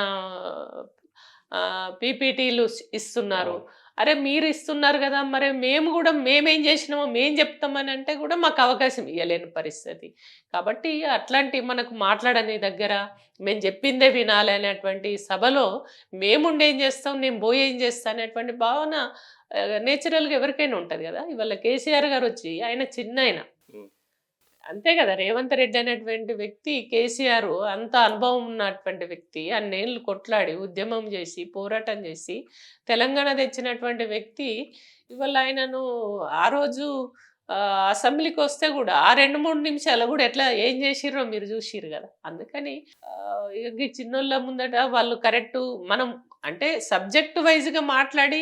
పీపీటీలు ఇస్తున్నారు. అవును. అరే మీరు ఇస్తున్నారు గదా! మరి మేము గూడా మేమేం జేసినామో మేము జెప్తామని అంటే గూడా మాకు అవకాశం ఇయ్యలేని పరిస్థితి. కాబట్టి అట్లాంటి మనకు మాట్లాడని దగ్గర మేము జెప్పిందే వినాలి అనేటువంటి సభలో మేముండి ఏం జేస్తాం, నేను బోయి ఏం జేస్తా అనేటువంటి భావన నేచురల్‌గా ఎవరికైనా ఉంటది గదా! ఇవాళ కేసీఆర్ గారొచ్చి ఆయన చిన్నాయన. హ్మ్. అంతే గదా! రేవంత్ రెడ్డి అనేటువంటి వ్యక్తి కేసీఆర్ అంత అనుభవం ఉన్నటువంటి వ్యక్తి. అన్నేళ్ళు కొట్లాడి, ఉద్యమం జేసి, పోరాటం జేసి, తెలంగాణ తెచ్చినటువంటి వ్యక్తి ఇవాళ ఆయనను ఆ రోజు అసెంబ్లీకి వస్తే కూడా ఆ 2-3 నిమిషాలు కూడా ఎట్లా ఏం చేసిర్రో మీరు చూసిర్రు కదా. అందుకని ఇక ఈ చిన్నోళ్ళ ముందట వాళ్ళు కరెక్ట్ మనం అంటే సబ్జెక్ట్ వైజ్గా మాట్లాడి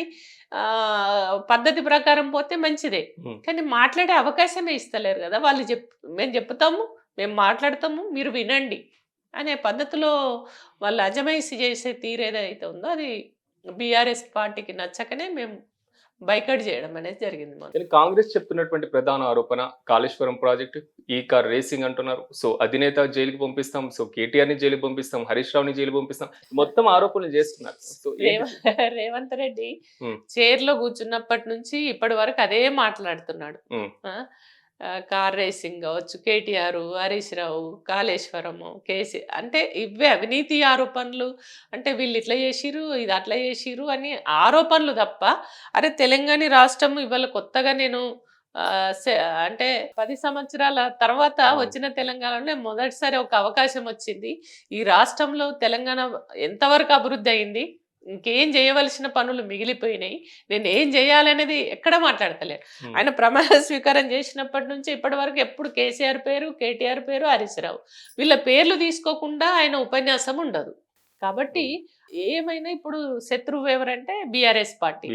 పద్ధతి ప్రకారం పోతే మంచిదే. ఉమ్. కానీ మాట్లాడే అవకాశమే ఇస్తలేరు కదా. వాళ్ళు మేము చెప్తాము, మేము మాట్లాడతాము, మీరు వినండి అనే పద్ధతిలో వాళ్ళు అజమాయిషీ చేసే తీరు ఏదైతే ఉందో అది బీఆర్ఎస్ పార్టీకి నచ్చకనే మేము బైకట్ చేయడం అనేది జరిగింది మాకు. కానీ కాంగ్రెస్ చెప్తున్నటువంటి ప్రధాన ఆరోపణ కాళేశ్వరం ప్రాజెక్టు ఈ కార్ రేసింగ్ అంటున్నారు. సో అధినేత జైలుకి పంపిస్తాం, సో కేటీఆర్ ని జైలుకి పంపిస్తాం, హరీష్ రావుని జైలుకి పంపిస్తాం, మొత్తం ఆరోపణలు చేస్తున్నారు. సో రేవంత్ రెడ్డి ఉమ్. చైర్ లో కూర్చున్నప్పటి నుంచి ఇప్పటి వరకు అదే మాట్లాడుతున్నాడు. ఉమ్. కార్ రేసింగ్ కావచ్చు, కేటీఆర్, హరీష్ రావు, కాళేశ్వరము, కేసీ అంటే ఇవే అవినీతి ఆరోపణలు. అంటే వీళ్ళు ఇట్లా చేసిరు, ఇది అట్లా చేసిరు అని ఆరోపణలు తప్ప, అరే తెలంగాణ రాష్ట్రం ఇవాళ కొత్తగా నేను అంటే 10 సంవత్సరాల తర్వాత వచ్చిన తెలంగాణలో మొదటిసారి ఒక అవకాశం వచ్చింది. ఈ రాష్ట్రంలో తెలంగాణ ఎంతవరకు అభివృద్ధి అయింది, ఇంకేం చేయవలసిన పనులు మిగిలిపోయినాయి, నేను ఏం చేయాలనేది ఎక్కడ మాట్లాడతలేరు. ఆయన ప్రమాణ స్వీకారం చేసినప్పటి నుంచి ఇప్పటి వరకు ఎప్పుడు కేసీఆర్ పేరు, కేటీఆర్ పేరు, హరీష్ రావు వీళ్ళ పేర్లు తీసుకోకుండా ఆయన ఉపన్యాసం ఉండదు. కాబట్టి ఏమైనా ఇప్పుడు శత్రువు ఎవరంటే బీఆర్ఎస్ పార్టీ.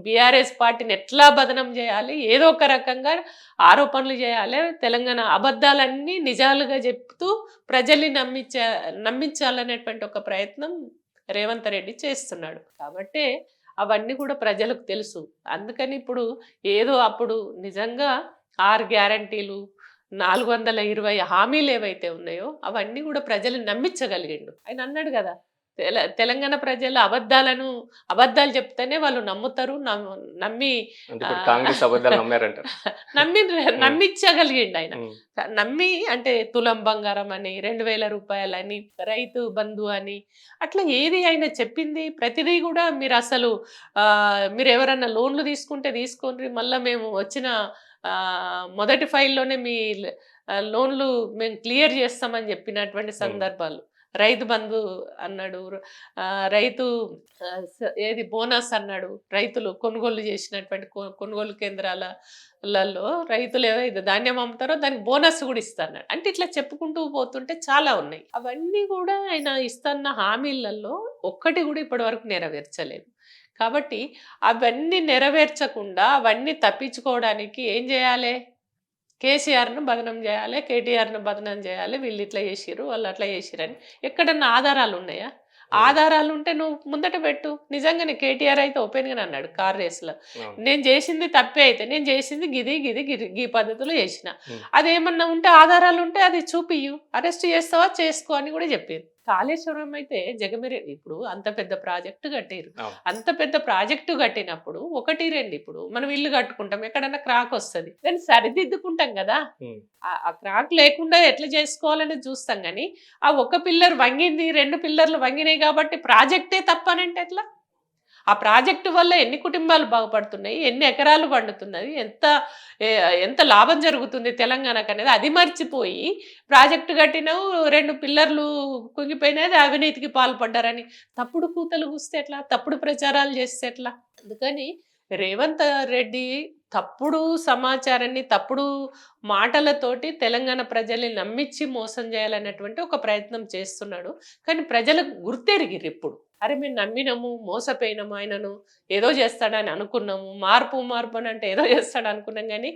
బీఆర్ఎస్ పార్టీని ఎట్లా బదనం చేయాలి, ఏదో ఒక రకంగా ఆరోపణలు చేయాలి, తెలంగాణ అబద్ధాలన్నీ నిజాలుగా చెప్తూ ప్రజల్ని నమ్మించాలనేటువంటి ఒక ప్రయత్నం రేవంత్ రెడ్డి చేస్తున్నాడు. కాబట్టి అవన్నీ కూడా ప్రజలకు తెలుసు. అందుకని ఇప్పుడు ఏదో అప్పుడు నిజంగా 6 గ్యారంటీలు 420 హామీలు ఏవైతే ఉన్నాయో అవన్నీ కూడా ప్రజలు నమ్మించగలిగిండు. ఆయన అన్నాడు కదా, తెలంగాణ ప్రజలు అబద్ధాలు చెప్తేనే వాళ్ళు నమ్ముతారు, నమ్మి కాంగ్రెస్ అబద్ధాలు నమ్మారంట. నమ్మించగలిగిండు ఆయన. నమ్మి అంటే తులం బంగారం అని, 2000 రూపాయలని, రైతు బంధు అని, అట్లా ఏది ఆయన చెప్పింది ప్రతిదీ కూడా మీరు అసలు మీరు ఎవరన్నా లోన్లు తీసుకుంటే తీసుకోండి, మళ్ళీ మేము వచ్చిన మొదటి ఫైల్లోనే మీ లోన్లు మేము క్లియర్ చేస్తామని చెప్పినటువంటి సందర్భాలు. రైతు బంధు అన్నాడు, రైతు ఏది బోనస్ అన్నాడు, రైతులు కొనుగోలు చేసినటువంటి కొనుగోలు కేంద్రాలలో రైతులు ఏవైతే ధాన్యం అమ్ముతారో దానికి బోనస్ కూడా ఇస్తాడు. అంటే ఇట్లా చెప్పుకుంటూ పోతుంటే చాలా ఉన్నాయి. అవన్నీ కూడా ఆయన ఇస్తున్న హామీలలో ఒక్కటి కూడా ఇప్పటి వరకు నెరవేర్చలేదు. కాబట్టి అవన్నీ నెరవేర్చకుండా అవన్నీ తప్పించుకోవడానికి ఏం చేయాలి, కేసీఆర్ను బదనం చేయాలి, కేటీఆర్ను బదనం చేయాలి, వీళ్ళు ఇట్లా చేసిరు, వాళ్ళు అట్లా చేసిరని ఎక్కడన్నా ఆధారాలు ఉన్నాయా? ఆధారాలు ఉంటే నువ్వు ముందట పెట్టు. నిజంగానే కేటీఆర్ అయితే ఓపెన్గానే అన్నాడు కార్ రేస్లో, నేను చేసింది తప్పే అయితే నేను చేసింది గిది పద్ధతిలో చేసిన, అదేమన్నా ఉంటే ఆధారాలు ఉంటే అది చూపియ్యు, అరెస్ట్ చేస్తావా చేసుకో అని కూడా చెప్పారు. కాళేశ్వరం అయితే జగమిరి ఇప్పుడు అంత పెద్ద ప్రాజెక్టు కట్టారు. అంత పెద్ద ప్రాజెక్టు కట్టినప్పుడు 1-2 ఇప్పుడు మనం ఇల్లు కట్టుకుంటాం, ఎక్కడన్నా క్రాక్ వస్తుంది, దాన్ని సరిదిద్దుకుంటాం కదా. ఆ క్రాక్ లేకుండా ఎట్లా చేసుకోవాలని చూస్తాం. కానీ ఆ ఒక పిల్లర్ వంగింది, 2 పిల్లర్లు వంగినాయి కాబట్టి ప్రాజెక్టే తప్పనంటే ఎట్లా? ఆ ప్రాజెక్టు వల్ల ఎన్ని కుటుంబాలు బాగుపడుతున్నాయి, ఎన్ని ఎకరాలు పండుతున్నది, ఎంత లాభం జరుగుతుంది తెలంగాణకు అనేది అది మర్చిపోయి ప్రాజెక్టు కట్టినావు, 2 పిల్లర్లు కుంగిపోయినది, అవినీతికి పాల్పడ్డారని తప్పుడు కూతలు కూస్తే ఎట్లా, తప్పుడు ప్రచారాలు చేస్తే ఎట్లా? అందుకని రేవంత్ రెడ్డి తప్పుడు సమాచారాన్ని తప్పుడు మాటలతోటి తెలంగాణ ప్రజల్ని నమ్మించి మోసం చేయాలనేటువంటి ఒక ప్రయత్నం చేస్తున్నాడు. కానీ ప్రజలకు గుర్తెరిగిరు ఇప్పుడు, అరే మేము నమ్మినాము, మోసపోయినాము, ఆయనను ఏదో చేస్తాడని అనుకున్నాము, మార్పు అని అంటే ఏదో చేస్తాడు అనుకున్నాం, కానీ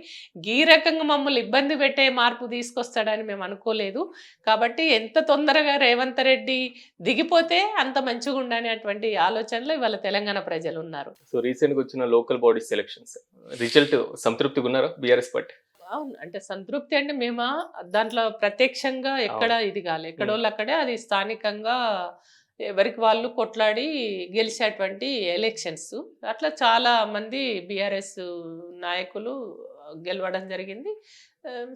ఈ రకంగా మమ్మల్ని ఇబ్బంది పెట్టే మార్పు తీసుకొస్తాడని మేము అనుకోలేదు. కాబట్టి ఎంత తొందరగా రేవంత్ రెడ్డి దిగిపోతే అంత మంచిగా ఉండనేటువంటి ఆలోచనలో ఇవాళ తెలంగాణ ప్రజలు ఉన్నారు. సో రీసెంట్గా వచ్చిన లోకల్ బాడీ సెలక్షన్స్ రిజల్ట్ సంతృప్తిగా ఉన్నారా బీఆర్ఎస్ పార్టీ? అవును, అంటే సంతృప్తి అంటే మేము దాంట్లో ప్రత్యక్షంగా ఎక్కడ ఇది కాలే, ఎక్కడోళ్ళు అక్కడే అది స్థానికంగా ఎవరికి వాళ్ళు కొట్లాడి గెలిచేటువంటి ఎలక్షన్స్. అట్లా చాలా మంది బీఆర్ఎస్ నాయకులు గెలవడం జరిగింది.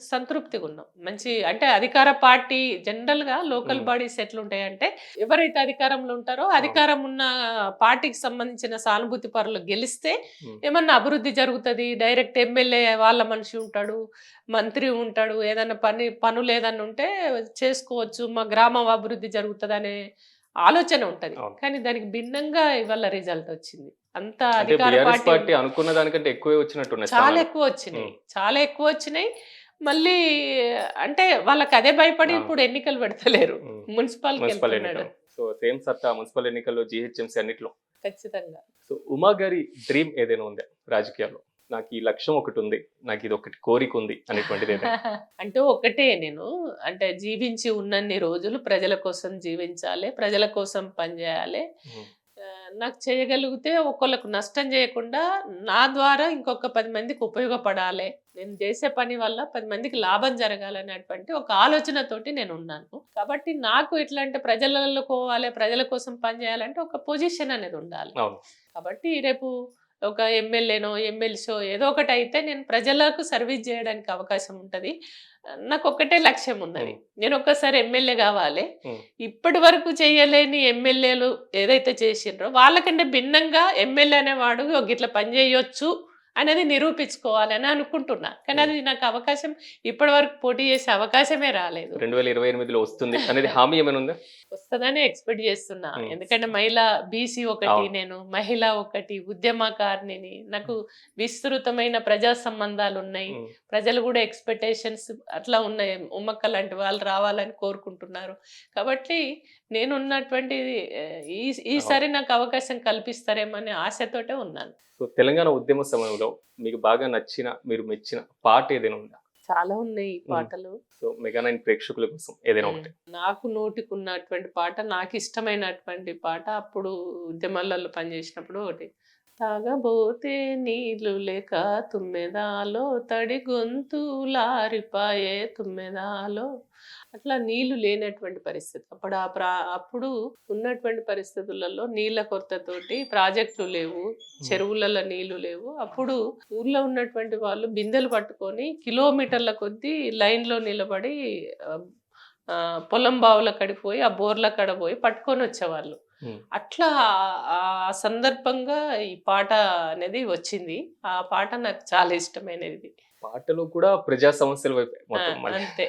సంతృప్తిగా ఉన్నాం. మంచి అంటే అధికార పార్టీ జనరల్గా లోకల్ బాడీస్ ఎట్లుంటాయంటే ఎవరైతే అధికారంలో ఉంటారో అధికారం ఉన్న పార్టీకి సంబంధించిన సానుభూతి పరులు గెలిస్తే ఏమన్నా అభివృద్ధి జరుగుతుంది. డైరెక్ట్ ఎమ్మెల్యే వాళ్ళ మనిషి ఉంటాడు, మంత్రి ఉంటాడు, ఏదైనా పనులు ఏదన్నా ఉంటే చేసుకోవచ్చు, మా గ్రామం అభివృద్ధి జరుగుతుంది అనే ఆలోచన ఉంటది, అవును. కానీ దానికి భిన్నంగా ఇవాళ రిజల్ట్ వచ్చింది. అంత అంటే అధికార బీఆర్ఎస్ పార్టీ పార్టీ అనుకున్న దానికంటే ఎక్కువే వచ్చినట్టున్నాయి చాలా స్థానాలు. ఎక్కువ వచ్చినాయి, ఉమ్. చాలా ఎక్కువ వచ్చినాయి. మళ్ళీ అంటే వాళ్ళకి అదే భయపడి ఆ. ఇప్పుడు ఎన్నికలు పెడతలేరు, ఉమ్. మున్సిపల్కి మున్సిపల్ వెళ్తున్నాడు. ఎన్నికలు. సో సేమ్ సత్తా మున్సిపల్ ఎన్నికల్లో జిహెచ్ఎంసీ అన్నిట్లో. ఖచ్చితంగా. సో ఉమా గారి డ్రీమ్ ఏదైనా ఉందా రాజకీయాల్లో? నాకు ఈ లక్ష్యం ఒకటి ఉంది, నాకు ఇది ఒకటి కోరిక ఉంది అనేటువంటిది ఏదైనా? అంటే ఒకటే, నేను అంటే జీవించి ఉన్నన్ని రోజులు ప్రజల కోసం జీవించాలి, ప్రజల కోసం పనిచేయాలి. ఉమ్. నాకు చేయగలిగితే ఒకళ్ళకు నష్టం చేయకుండా నా ద్వారా ఇంకొక 10 మందికి ఉపయోగపడాలి, నేను చేసే పని వల్ల 10 మందికి లాభం జరగాలనేటువంటి ఒక ఆలోచనతోటి నేను ఉన్నాను. కాబట్టి నాకు ఎట్లా అంటే ప్రజలలో పోవాలి, ప్రజల కోసం పనిచేయాలంటే ఒక పొజిషన్ అనేది ఉండాలి. అవును. కాబట్టి రేపు ఒక ఎమ్మెల్యేనో ఎమ్మెల్సో ఏదో ఒకటి అయితే నేను ప్రజలకు సర్వీస్ చేయడానికి అవకాశం ఉంటుంది. నాకు ఒక్కటే లక్ష్యం ఉన్నది, నేను ఒక్కసారి ఎమ్మెల్యే కావాలి. ఉమ్. ఇప్పటి వరకు చేయలేని ఎమ్మెల్యేలు ఏదైతే చేసిండ్రో వాళ్ళకంటే భిన్నంగా ఎమ్మెల్యే అనేవాడు ఇట్లా పని చేయొచ్చు అనేది నిరూపించుకోవాలని అనుకుంటున్నా. కానీ అది నాకు అవకాశం ఇప్పటి వరకు పోటీ చేసే అవకాశమే రాలేదు. 2028లో వస్తుంది అనేది హామీ ఏమైనా ఉందా? వస్తుందని ఎక్స్పెక్ట్ చేస్తున్నా. ఉమ్. ఎందుకంటే మహిళా బీసీ ఒకటి, అవును. నేను మహిళ ఒకటి, ఉద్యమకారిణిని, నాకు విస్తృతమైన ప్రజా సంబంధాలు ఉన్నాయి. ఉమ్. ప్రజలు కూడా ఎక్స్పెక్టేషన్స్ అట్లా ఉన్నాయి, ఉమ్మక్క లాంటి వాళ్ళు రావాలని కోరుకుంటున్నారు. కాబట్టి నేను ఉన్నటువంటి ఈసారి నాకు అవకాశం కల్పిస్తారేమనే ఆశతోటే ఉన్నాను. సో తెలంగాణ ఉద్యమ సమయంలో మీకు బాగా నచ్చిన, మీరు మెచ్చిన పాట ఏదైనా ఉందా? చాలా ఉన్నాయి ఈ పాటలు. సో మెగా 9 ప్రేక్షకుల కోసం ఏదైనా ఒకటి. నాకు నోటికున్నటువంటి పాట, నాకు ఇష్టమైనటువంటి పాట, అప్పుడు ఉద్యమాలలో పనిచేసినప్పుడు ఒకటి, తాగబోతే నీళ్లు లేక తుమ్మెదాలో తడి గొంతు లారిపాయే తుమ్మెదాలో. అట్లా నీళ్లు లేనటువంటి పరిస్థితి అప్పుడు, అప్పుడు ఉన్నటువంటి పరిస్థితులలో నీళ్ళ కొరతతోటి ప్రాజెక్టులు లేవు, చెరువులలో నీళ్లు లేవు. అప్పుడు ఊర్లో ఉన్నటువంటి వాళ్ళు బిందెలు పట్టుకొని కిలోమీటర్ల కొద్దీ లైన్లో నిలబడి ఆ, ఆ, పొలం బావుల కడిపోయి ఆ బోర్ల కడ పోయి పట్టుకొని వచ్చేవాళ్ళు. ఉమ్. అట్లా ఆ సందర్భంగా ఈ పాట అనేది వచ్చింది. ఆ పాట నాకు చాలా ఇష్టమైనది. పాటలో కూడా ప్రజా సమస్యల వైపు మొత్తం మళ్ళీ. అంతే.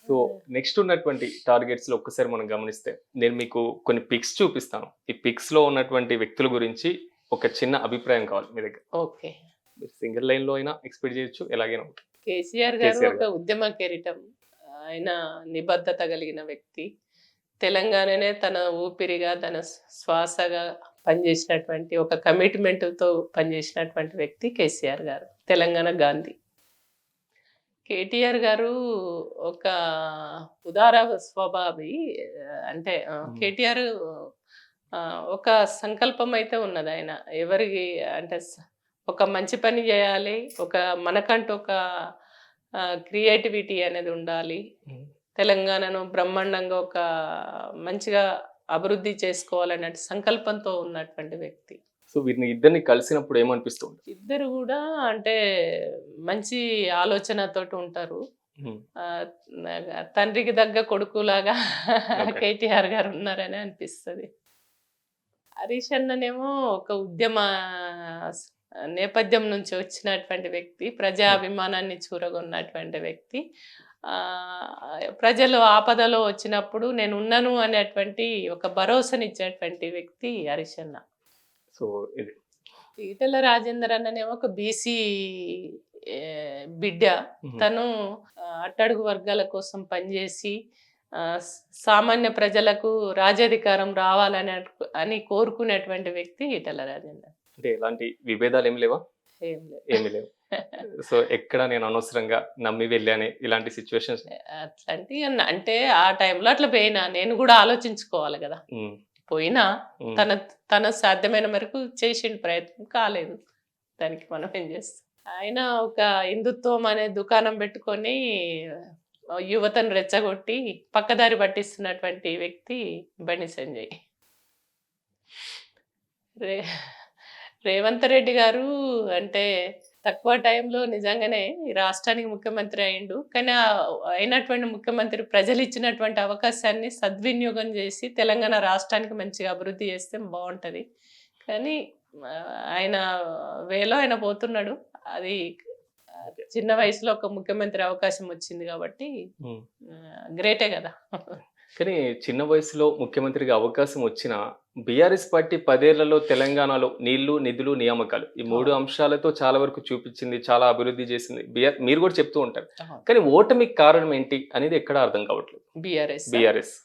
సో నెక్స్ట్ ఉన్నటువంటి టార్గెట్స్ లో ఒక్కసారి మనం గమనిస్తే, నేను మీకు కొన్ని పిక్స్ చూపిస్తాను. ఈ పిక్స్ లో ఉన్నటువంటి వ్యక్తుల గురించి ఒక చిన్న అభిప్రాయం కావాలి మీ దగ్గర. ఓకే. మీరు సింగిల్ లైన్ లో అయినా ఎక్స్పెక్ట్ చేయొచ్చు, ఎలాగైనా ఉంటుంది. కేసీఆర్ గారు కేసీఆర్ ఒక ఉద్యమ కెరీటం, ఆయన నిబద్ధత కలిగిన వ్యక్తి. తెలంగాణనే తన ఊపిరిగా, తన శ్వాసగా పనిచేసినటువంటి, ఒక కమిట్మెంట్తో పనిచేసినటువంటి వ్యక్తి కేసీఆర్ గారు, తెలంగాణ గాంధీ. కేటీఆర్ గారు ఒక ఉదార స్వభావి. అంటే కేటీఆర్ ఒక సంకల్పం అయితే ఉన్నది, ఆయన ఎవరికి అంటే ఒక మంచి పని చేయాలి, ఒక మనకంటూ ఒక క్రియేటివిటీ అనేది ఉండాలి, తెలంగాణను బ్రహ్మాండంగా ఒక మంచిగా అభివృద్ధి చేసుకోవాలనే సంకల్పంతో ఉన్నటువంటి వ్యక్తి. సో వీరిని ఇద్దరిని కలిసినప్పుడు ఏమనిపిస్తుంది? ఇద్దరు కూడా అంటే మంచి ఆలోచనతోటి ఉంటారు. తండ్రికి దగ్గ కొడుకులాగా కేటీఆర్ గారు ఉన్నారని అనిపిస్తుంది. హరీష్ అన్ననేమో ఒక ఉద్యమ నేపథ్యం నుంచి వచ్చినటువంటి వ్యక్తి, ప్రజాభిమానాన్ని చూరగొన్నటువంటి వ్యక్తి. ప్రజలు ఆపదలో వచ్చినప్పుడు నేను ఉన్నాను అనేటువంటి ఒక భరోసానిచ్చేటువంటి వ్యక్తి హరీష్ అన్న. సో ఇది ఈటెల రాజేందర్ అన్ననేమో ఒక బీసీ బిడ్డ. తను అట్టడుగు వర్గాల కోసం పనిచేసి సామాన్య ప్రజలకు రాజ్యాధికారం రావాలని అని కోరుకునేటువంటి వ్యక్తి ఈటెల రాజేందర్. అంటే ఎలాంటి విభేదాలు ఏమి లేవా? ఏమి లేవు. సో ఎక్కడ నేను అనవసరంగా నమ్మి వెళ్ళానే ఇలాంటి సిచ్యువేషన్స్ అట్లాంటి అంటే ఆ టైంలో అట్లా పోయినా నేను కూడా ఆలోచించుకోవాలి కదా. పోయినా తన సాధ్యమైన మేరకు చేసిండు, ప్రయత్నం కాలేదు, దానికి మనం ఏం చేస్తాం. ఆయన ఒక హిందుత్వం అనే దుకాణం పెట్టుకొని యువతను రెచ్చగొట్టి పక్కదారి పట్టిస్తున్నటువంటి వ్యక్తి బండి సంజయ్. రేవంత్ రెడ్డి గారు అంటే తక్కువ టైంలో నిజంగానే ఈ రాష్ట్రానికి ముఖ్యమంత్రి అయిండు. కానీ అయినటువంటి ముఖ్యమంత్రి ప్రజలు ఇచ్చినటువంటి అవకాశాన్ని సద్వినియోగం చేసి తెలంగాణ రాష్ట్రానికి మంచిగా అభివృద్ధి చేస్తే బాగుంటుంది. కానీ ఆయన వేలో ఆయన పోతున్నాడు. అది చిన్న వయసులో ఒక ముఖ్యమంత్రి అవకాశం వచ్చింది కాబట్టి గ్రేటే కదా. కానీ చిన్న వయసులో ముఖ్యమంత్రిగా అవకాశం వచ్చిన బీఆర్ఎస్ పార్టీ 10 ఏళ్లలో తెలంగాణలో నీళ్లు, నిధులు, నియామకాలు ఈ 3 అవును. అంశాలతో చాలా వరకు చూపించింది. చాలా అభివృద్ధి చేసింది. మీరు కూడా చెప్తూ ఉంటారు. అవును. కానీ ఓటమికి కారణం ఏంటి అనేది ఎక్కడా అర్థం కావట్లేదు. BRS BRS.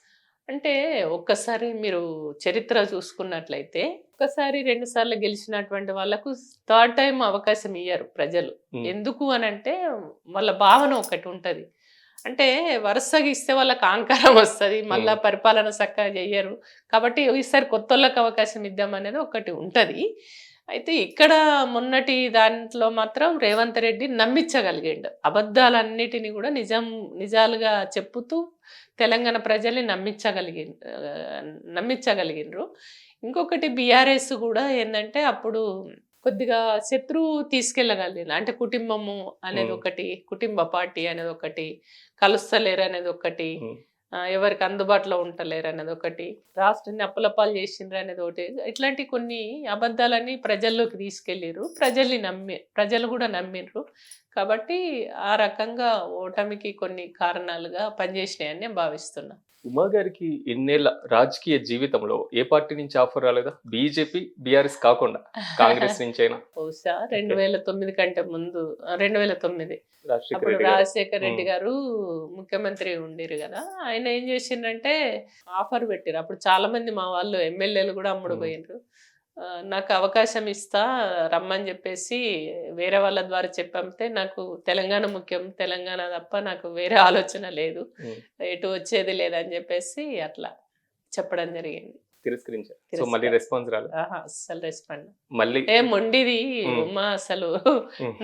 అంటే ఒక్కసారి మీరు చరిత్ర చూసుకున్నట్లయితే ఒకసారి 2 సార్లు గెలిచినటువంటి వాళ్ళకు థర్డ్ టైం అవకాశం ఇయ్యరు ప్రజలు. ఉమ్, ఎందుకు అనంటే వాళ్ళ భావన ఒకటి ఉంటది. అంటే వరుసగా ఇస్తే వాళ్ళకి అహంకారం వస్తది. మళ్ళా పరిపాలన చక్కగా చెయ్యరు. కాబట్టి ఈసారి కొత్తోళ్ళకి అవకాశం ఇద్దాం అనేది ఒకటి ఉంటది. అయితే ఇక్కడ మొన్నటి దాంట్లో మాత్రం రేవంత్ రెడ్డి నమ్మించగలిగిండు. అబద్ధాలన్నిటిని కూడా నిజాలుగా చెప్పుతూ తెలంగాణ ప్రజల్ని నమ్మించగలిగిండ్రు. ఇంకొకటి బీఆర్ఎస్ కూడా ఏందంటే అప్పుడు కొద్దిగా శత్రువు తీసుకెళ్ళగలిగింది. అంటే కుటుంబము అనేది ఉమ్, ఒకటి, కుటుంబ పార్టీ అనేది ఒకటి, కలుస్తలేరు అనేది ఒకటి, ఉమ్, ఎవరికి అందుబాటులో ఉంటలేరు అనేది ఒకటి, రాష్ట్రాన్ని అప్పులపాలు చేసిండ్రు అనేది ఒకటి. ఇట్లాంటి కొన్ని అబద్ధాలని ప్రజల్లోకి తీసుకెళ్ళిర్రు. ప్రజలు కూడా నమ్మిండ్రు. కాబట్టి ఆ రకంగా ఓటమికి కొన్ని కారణాలుగా పనిచేసినాయని నేను భావిస్తున్నా. ఉమా గారికి ఇన్నేళ్ల రాజకీయ జీవితంలో ఏ పార్టీ నుంచి ఆఫర్ రాలేదా? బీజేపీ, బీఆర్ఎస్ కాకుండా కాంగ్రెస్ నుంచి అయినా? బహుశా 2009 కంటే ముందు 2009 రాజశేఖర అప్పుడు రెడ్డి గారు. రాజశేఖర రెడ్డి ఉమ్, గారు ముఖ్యమంత్రి ఉండిరు కదా. ఆయన ఏం చేసిండ్రంటే ఆఫర్ పెట్టిరు. అప్పుడు చాలా మంది మా వాళ్ళు ఎమ్మెల్యేలు కూడా అమ్ముడు ఉమ్, పోయినరు. నాకు అవకాశం ఇస్తా రమ్మని చెప్పేసి వేరే వాళ్ళ ద్వారా చెప్పంతే నాకు తెలంగాణ ముఖ్యం, తెలంగాణ తప్ప నాకు వేరే ఆలోచన లేదు, ఉమ్. ఎటు వచ్చేది లేదని చెప్పేసి అట్లా చెప్పడం జరిగింది. తిరస్కరించారు. సో మళ్ళీ రెస్పాన్స్ రాలేదు. అస్సలు రెస్పాండ్ మళ్ళీ మొండిది ఉమ్, ఉమా అసలు. ఉమ్,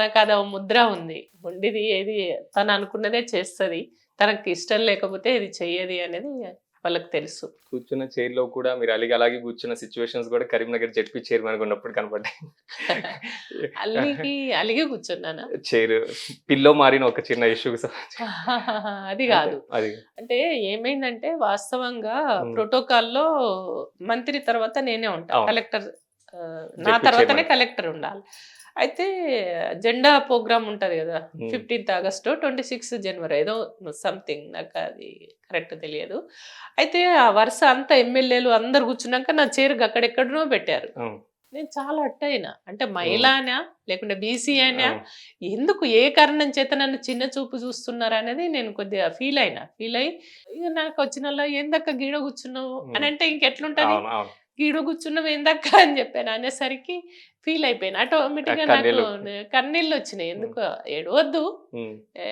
నాకు అది ముద్ర ఉంది. మొండిది ఏది తను అనుకున్నదే చేస్తది, తనకి ఇష్టం లేకపోతే ఇది చెయ్యది అనేది వాళ్ళకి తెలుసు. కూర్చున్న చైర్ లో కూడా మీరు అలాగే కూర్చున్న సిచ్యువేషన్స్ కూడా కరీంనగర్ జడ్పీ చైర్మన్ ఉన్నప్పుడు కనపడ్డాయి. అలిగి కూర్చున్నానా? చైర్ పిల్లో మారిన ఒక చిన్న ఇష్యూ అది కాదు. అది అంటే ఏమైందంటే వాస్తవంగా ఉమ్, ప్రోటోకాల్లో మంత్రి తర్వాత నేనే ఉంటా, అవును. కలెక్టర్ నా జడ్పీ తర్వాతనే చైర్మన్. కలెక్టర్ ఉండాలి. అయితే జెండా ప్రోగ్రామ్ ఉంటది కదా, ఉమ్, 15th ఆగస్టు 26 జనవరి ఏదో సంథింగ్, నాకు అది కరెక్ట్ తెలియదు. అయితే ఆ వరుస అంతా ఎమ్మెల్యేలు అందరు కూర్చున్నాక నా చైర్ అక్కడెక్కడనో పెట్టారు. అవును, నేను చాలా అయినా అంటే ఉమ్, మహిళనా లేకుంటే బీసీ అయినా, అవును, ఎందుకు ఏ కారణం చేత నన్ను చిన్న చూపు చూస్తున్నారు అనేది నేను కొద్దిగా ఫీల్ అయ్యి ఇక నాకు వచ్చిన ఏందక్క గీడ కూర్చున్నావు అని అంటే ఇంకెట్లుంటది, అవును, అవును. గీడ కూర్చున్నావు ఏందక్క అని చెప్పాను. అనేసరికి ఫీల్ అయిపోయాను. ఆటోమేటిక్ గా నాకు కన్నీళ్ళు. కన్నీళ్ళు వచ్చినాయి. ఎందుకు ఏడవద్దు, ఉమ్, ఆ,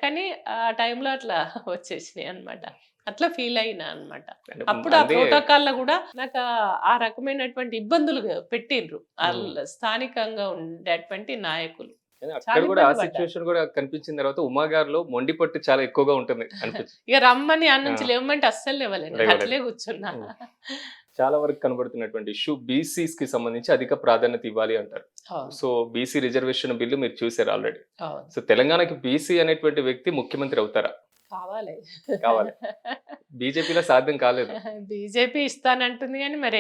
కానీ ఆ టైంలో అట్లా వచ్చేసినాయి అన్నమాట. అట్లా ఫీల్ అయినా అన్నమాట. అంటే అప్పుడు ఆ అదే ప్రోటోకాల్లో కూడా నాకు ఆ రకమైనటువంటి ఇబ్బందులు పెట్టిండ్రు ఉమ్. స్థానికంగా ఉండేటువంటి నాయకులు. కానీ అక్కడ చాలా కూడా ఆ ఇబ్బంది పడ్డా. సిచ్యువేషన్ కూడా కనిపించిన తర్వాత ఉమా గారిలో మొండి పట్టు చాలా ఎక్కువగా ఉంటుంది అనిపించింది. ఇక రమ్మని ఆ నుంచి ఆ. లేవమంటే అస్సలు లేవలేను, లేవలేదు. అట్లే కూర్చున్నా. ఉమ్. చాలా వరకు కనబడుతున్నటువంటి ఇష్యూ బీసీస్ కి సంబంధించి అధిక ప్రాధాన్యత ఇవ్వాలి అంటారు. అవును, సో బీసీ రిజర్వేషన్ బిల్లు మీరు చూసారు ఆల్రెడీ. అవును. సో తెలంగాణకి బీసీ అనేటువంటి వ్యక్తి ముఖ్యమంత్రి అవుతారా? కావాలి. కావాలి. బీజేపీలో సాధ్యం కాలేదు. బీజేపీ ఇస్తానంటుంది కానీ మరి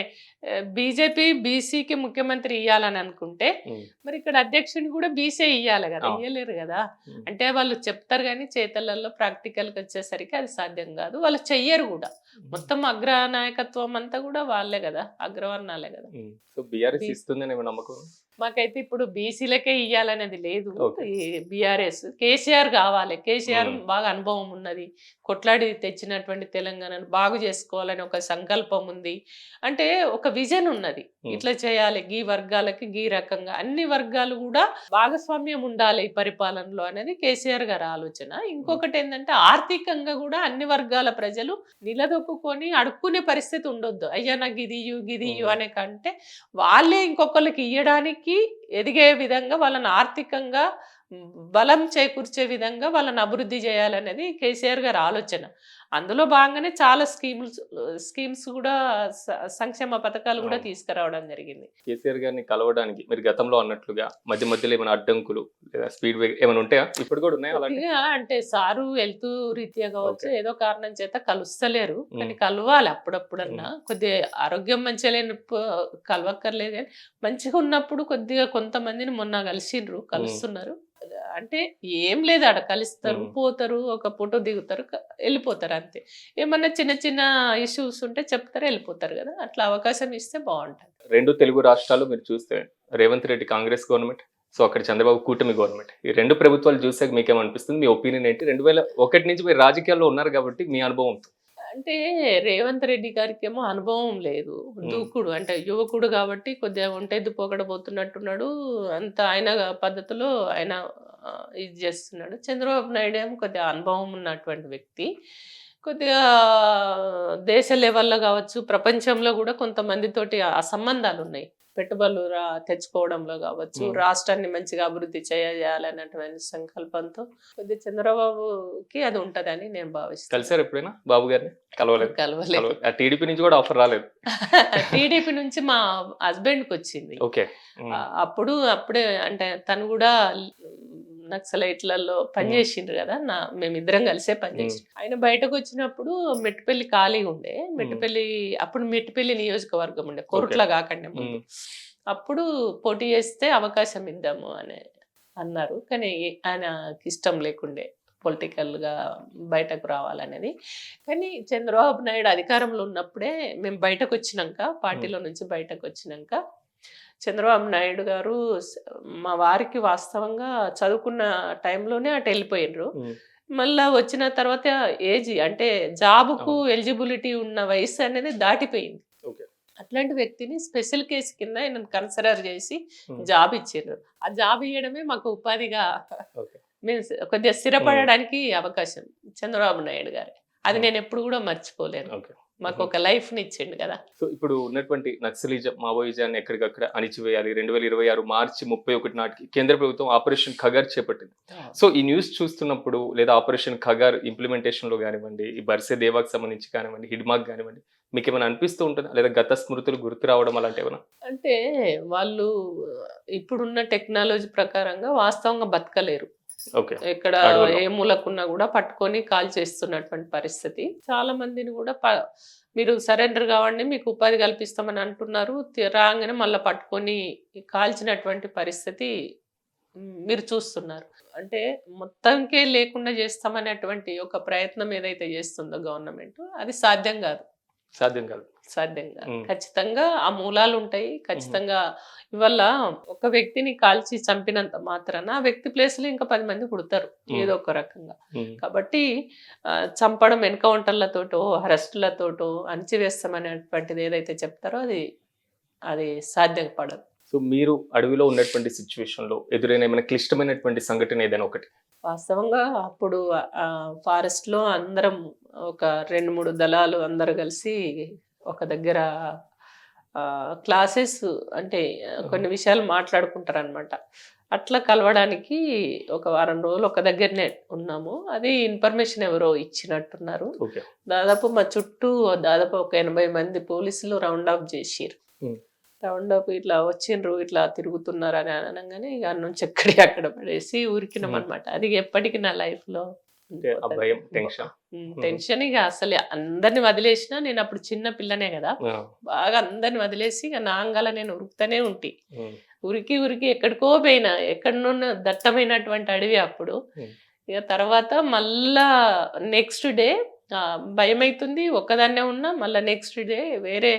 బీజేపీ బీసీకి ముఖ్యమంత్రి ఇయ్యాలని అనుకుంటే ఉమ్, మరి ఇక్కడ అధ్యక్షుని కూడా బీసీ ఇయ్యాలి కదా, అవును. ఇయ్యలేరు కదా. ఉమ్, అంటే వాళ్ళు చెప్తారు కానీ చేతలలో ప్రాక్టికల్కి వచ్చేసరికి అది సాధ్యం కాదు, వాళ్ళు చెయ్యరు కూడా. మొత్తం అగ్రనాయకత్వం అంతా కూడా వాళ్ళే కదా, అగ్రవర్ణాలే కదా. ఉమ్. సో బీఆర్ఎస్ బీ- ఇస్తుందని ఏమైనా నమ్మకం? మాకైతే ఇప్పుడు బీసీలకే ఇయ్యాలనేది లేదు. Okay. ఈ బీఆర్ఎస్ కేసీఆర్ కావాలి. కేసీఆర్ ఉమ్, బాగా అనుభవం ఉన్నది, కొట్లాడి తెచ్చినటువంటి తెలంగాణను బాగు చేసుకోవాలని ఒక సంకల్పం ఉంది. అంటే ఒక విజన్ ఉన్నది, ఇట్లా చేయాలి, గీ వర్గాలకి గీ రకంగా అన్ని వర్గాలు కూడా భాగస్వామ్యం ఉండాలి ఈ పరిపాలనలో అనేది కేసీఆర్ గారి ఆలోచన. ఇంకొకటి ఏంటంటే ఆర్థికంగా కూడా అన్ని వర్గాల ప్రజలు నిలదొక్కుని అడుక్కునే పరిస్థితి ఉండొద్దు. అయ్యా నాకు గిదియు అనే కంటే వాళ్ళే ఇంకొకరికి ఇయ్యడానికి ఎదిగే విధంగా వాళ్ళని ఆర్థికంగా బలం చేకూర్చే విధంగా వాళ్ళని అభివృద్ధి చేయాలనేది కేసీఆర్ గారి ఆలోచన. అందులో భాగంగానే చాలా స్కీమ్స్ కూడా సంక్షేమ పథకాలు కూడా అవును. తీసుకురావడం జరిగింది. కేసీఆర్ గారిని కలవడానికి మీరు గతంలో అన్నట్లుగా మధ్య మధ్యలో ఏమైనా అడ్డంకులు లేదా స్పీడ్ బ్రేక్ ఏమైనా ఉంటాయా? ఇప్పుడు కూడా ఉన్నాయా అలాంటి? కొద్దిగా అంటే సారు హెల్త్ రీత్యా కావచ్చు, Okay. ఏదో కారణం చేత కలుస్తలేరు. కానీ కలవాలి అప్పుడప్పుడన్నా. కొద్దిగా ఆరోగ్యం మంచిగా లేని కలవక్కర్లేదు కానీ మంచిగా ఉన్నప్పుడు కొద్దిగా కొంతమందిని మొన్న కలిసిండ్రు, కలుస్తున్నారు. అంటే ఏం లేదు, ఆడ కలుస్తారు, పోతారు, ఒక ఫోటో దిగుతారు, వెళ్ళిపోతారు అంతే. ఏమన్నా చిన్న చిన్న ఇష్యూస్ ఉంటే చెప్తారు, వెళ్ళిపోతారు కదా. అట్లా అవకాశం ఇస్తే బాగుంటుంది. రెండు తెలుగు రాష్ట్రాలు మీరు చూస్తే రేవంత్ రెడ్డి కాంగ్రెస్ గవర్నమెంట్, సో అక్కడ చంద్రబాబు కూటమి గవర్నమెంట్. ఈ రెండు ప్రభుత్వాలు చూసాక మీకేమనిపిస్తుంది? మీ ఒపీనియన్ ఏంటి? 2001 నుంచి మీరు రాజకీయాల్లో ఉన్నారు కాబట్టి మీ అనుభవం. అంటే రేవంత్ రెడ్డి గారికి ఏమో అనుభవం లేదు, దూకుడు అంటే యువకుడు కాబట్టి కొద్దిగా ఒంటెద్దు పోగడబోతున్నట్టున్నాడు, అంత ఆయన పద్ధతిలో ఆయన ఇది చేస్తున్నాడు. చంద్రబాబు నాయుడు ఏమో కొద్దిగా అనుభవం ఉన్నటువంటి వ్యక్తి, కొద్దిగా దేశ లెవెల్లో కావచ్చు, ప్రపంచంలో కూడా కొంతమందితోటి ఆ సంబంధాలు ఉన్నాయి, పెట్టుబడులు తెచ్చుకోవడంలో కావచ్చు, రాష్ట్రాన్ని మంచిగా అభివృద్ధి చేయాలన్నటువంటి సంకల్పంతో కొద్దిగా చంద్రబాబుకి అది ఉంటదని నేను భావిస్తాను. కలిసారు ఎప్పుడైనా బాబు గారిని? కలవలేదు. టీడీపీ నుంచి కూడా ఆఫర్ రాలేదు. టీడీపీ నుంచి మా హస్బెండ్ కి వచ్చింది. ఓకే. అప్పుడే అంటే తను కూడా నక్సలైట్లలో పనిచేసిండ్రు కదా, మేమిద్దరం కలిసే పనిచేసి. ఆయన బయటకు వచ్చినప్పుడు మెట్టుపల్లి ఖాళీ ఉండే, మెట్టుపల్లి అప్పుడు మెట్టుపల్లి నియోజకవర్గం ఉండే, కోరుట్ల కాకండి ముందు. అప్పుడు పోటీ చేస్తే అవకాశం ఇద్దాము అని అన్నారు, కానీ ఆయనకి ఇష్టం లేకుండే పొలిటికల్ గా బయటకు రావాలనేది. కానీ చంద్రబాబు నాయుడు అధికారంలో ఉన్నప్పుడే మేము బయటకు వచ్చినాక, పార్టీలో నుంచి బయటకు వచ్చినాక, చంద్రబాబు నాయుడు గారు మా వారికి వాస్తవంగా చదువుకున్న టైంలోనే అటు వెళ్ళిపోయినరు. మళ్ళా వచ్చిన తర్వాత ఏజ్ అంటే జాబ్కు ఎలిజిబిలిటీ ఉన్న వయసు అనేది దాటిపోయింది. అట్లాంటి వ్యక్తిని స్పెషల్ కేసు కింద ఆయన కన్సిడర్ చేసి జాబ్ ఇచ్చిండ్రు. ఆ జాబ్ ఇవ్వడమే మాకు ఉపాధిగా మీన్స్ కొద్దిగా స్థిరపడడానికి అవకాశం చంద్రబాబు నాయుడు గారు. అది నేను ఎప్పుడు కూడా మర్చిపోలేను. మాకు ఒక లైఫ్ ని ఇచ్చిండు కదా. సో ఇప్పుడు ఉన్నటువంటి నక్సలిజం, మావోయిజాన్ని ఎక్కడికక్కడ అణిచివేయాలి, 2026 మార్చి 31 నాటికి కేంద్ర ప్రభుత్వం ఆపరేషన్ ఖగర్ చేపట్టింది. సో ఈ న్యూస్ చూస్తున్నప్పుడు, లేదా ఆపరేషన్ ఖగర్ ఇంప్లిమెంటేషన్ లో కానివ్వండి, ఈ బర్సే దేవాకి సంబంధించి కానివ్వండి, హిడ్మాక్ కానివ్వండి, మీకు ఏమైనా అనిపిస్తూ ఉంటుందా, లేదా గత స్మృతులు గుర్తు రావడం అలాంటి ఏమైనా? అంటే వాళ్ళు ఇప్పుడున్న టెక్నాలజీ ప్రకారంగా వాస్తవంగా బతకలేరు. ఎక్కడ ఏ మూలకున్నా కూడా పట్టుకొని కాల్ చేస్తున్నటువంటి పరిస్థితి. చాలా మందిని కూడా మీరు సరెండర్ కావండి, మీకు ఉపాధి కల్పిస్తామని అంటున్నారు, రాగానే మళ్ళీ పట్టుకొని కాల్చినటువంటి పరిస్థితి మీరు చూస్తున్నారు. అంటే మొత్తంకే లేకుండా చేస్తామనేటువంటి ఒక ప్రయత్నం ఏదైతే చేస్తుందో గవర్నమెంట్, అది సాధ్యం కాదు. ఖచ్చితంగా ఆ మూలాలు ఉంటాయి. ఖచ్చితంగా ఇవల్ల ఒక వ్యక్తిని కాల్చి చంపినంత మాత్రాన ఆ వ్యక్తి ప్లేస్ లో ఇంకా 10 మంది పుడతారు ఏదో ఒక రకంగా. కాబట్టి చంపడం, ఎన్కౌంటర్లతోటో అరెస్టులతోటో అణచివేస్తామనేటువంటిది ఏదైతే చెప్తారో అది సాధ్యం పడదు. సో మీరు అడవిలో ఉన్నటువంటి సిచ్యువేషన్ లో ఎదురైన ఏమైనా క్లిష్టమైనటువంటి సంఘటన ఏదైనా ఒకటి? వాస్తవంగా అప్పుడు ఫారెస్ట్ లో అందరం ఒక 2-3 దళాలు అందరు కలిసి ఒక దగ్గర క్లాసెస్ అంటే కొన్ని విషయాలు మాట్లాడుకుంటారు అనమాట. అట్లా కలవడానికి ఒక వారం రోజులు ఒక దగ్గరనే ఉన్నాము. అది ఇన్ఫర్మేషన్ ఎవరో ఇచ్చినట్టున్నారు. దాదాపు మా చుట్టూ దాదాపు ఒక 80 మంది పోలీసులు రౌండ్ అప్ చేసిర్రు. రౌండ్ అప్ ఇట్లా వచ్చిండ్రు, ఇట్లా తిరుగుతున్నారు అని అనగానే ఇక నుంచి ఎక్కడి అక్కడ పడేసి ఊరికినాం అనమాట. అది ఎప్పటికీ నా లైఫ్ లో టెన్షన్. ఇక అసలు అందరిని వదిలేసినా, నేను అప్పుడు చిన్న పిల్లనే కదా, బాగా అందరిని వదిలేసి ఇక నా అంగాల నేను ఉరుకుతూనే ఉంటి. ఉరికి ఎక్కడికో పోయినా, ఎక్కడనున్న దట్టమైనటువంటి అడవి అప్పుడు. ఇక తర్వాత మళ్ళా నెక్స్ట్ డే భయం అవుతుంది, ఒక్కదాన్నే ఉన్నా. మళ్ళీ నెక్స్ట్ డే వేరే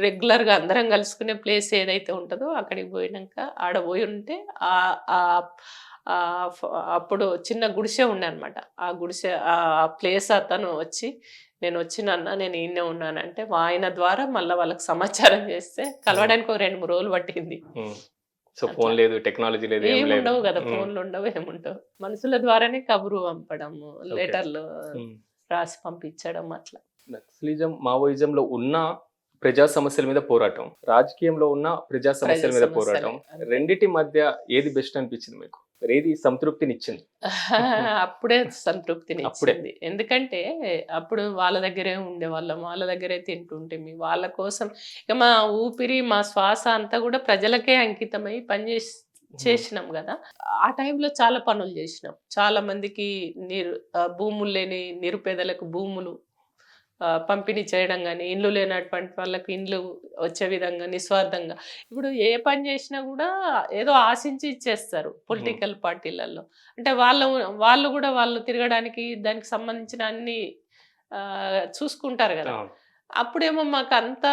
రెగ్యులర్ గా అందరం కలుసుకునే ప్లేస్ ఏదైతే ఉంటుందో అక్కడికి పోయినాక ఆడ పోయి ఉంటే అప్పుడు చిన్న గుడిసె ఉండే అనమాట. ఆ గుడిసె ఆ ప్లేస్ అతను వచ్చి, నేను వచ్చినన్నా, నేను ఈయనే ఉన్నానంటే ఆయన ద్వారా మళ్ళీ వాళ్ళకి సమాచారం చేస్తే కలవడానికి ఒక 2-3 రోజులు పట్టింది. సో ఫోన్ లేదు, టెక్నాలజీ లేదు, ఏముండవు కదా, ఫోన్లు ఉండవు, ఏముండవు. మనుషుల ద్వారానే కబురు పంపడము, లెటర్లు రాసి పంపించడం అట్లా. నక్సలిజం, మావోయిజం లో ఉన్న ప్రజా సమస్యల మీద పోరాటం, రాజకీయంలో ఉన్న ప్రజా సమస్యల మీద పోరాటం, రెండిటి మధ్య ఏది బెస్ట్ అనిపించింది మీకు? ఏది సంతృప్తినిచ్చింది? అప్పుడే సంతృప్తినిచ్చింది. ఎందుకంటే అప్పుడు వాళ్ళ దగ్గరే ఉండేవాళ్ళం, వాళ్ళ దగ్గరే తింటుంటే వాళ్ళ కోసం ఇక మా ఊపిరి, మా శ్వాస అంతా కూడా ప్రజలకే అంకితమై చేసినాం కదా. ఆ టైంలో చాలా పనులు చేసినాం. చాలా మందికి భూములు లేని నిరుపేదలకు భూములు పంపిణీ చేయడం కానీ, ఇండ్లు లేనటువంటి వాళ్ళకి ఇండ్లు వచ్చే విధంగా నిస్వార్థంగా. ఇప్పుడు ఏ పని చేసినా కూడా ఏదో ఆశించి ఇచ్చేస్తారు పొలిటికల్ పార్టీలలో. అంటే వాళ్ళు కూడా వాళ్ళు తిరగడానికి దానికి సంబంధించిన అన్ని చూసుకుంటారు కదా. అవును. అప్పుడేమో మాకంతా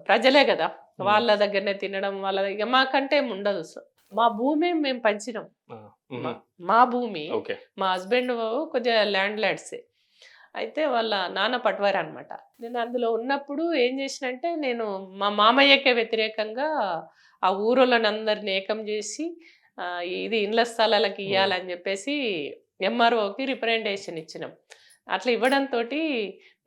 ప్రజలే గదా! వాళ్ళ దగ్గరనే తినడం, వాళ్ళ దగ్గర మాకంటే ఏముండదు. మా భూమి మేము పంచినాం. ఆ, మ్మ్. మా మా భూమి. ఓకే. మా హస్బెండ్ కొద్దిగా ల్యాండ్ లార్డ్సే. అయితే వాళ్ళ నాన్న పట్వారనమాట. నేను అందులో ఉన్నప్పుడు ఏం చేసినంటే, నేను మా మామయ్యకే వ్యతిరేకంగా ఆ ఊరోళ్ళనందరిని ఏకం చేసి ఇది ఇండ్ల స్థలాలకి ఇయ్యాలని చెప్పేసి ఎంఆర్ఓకి రిప్రజెంటేషన్ ఇచ్చినాం. అట్లా ఇవ్వడంతోటి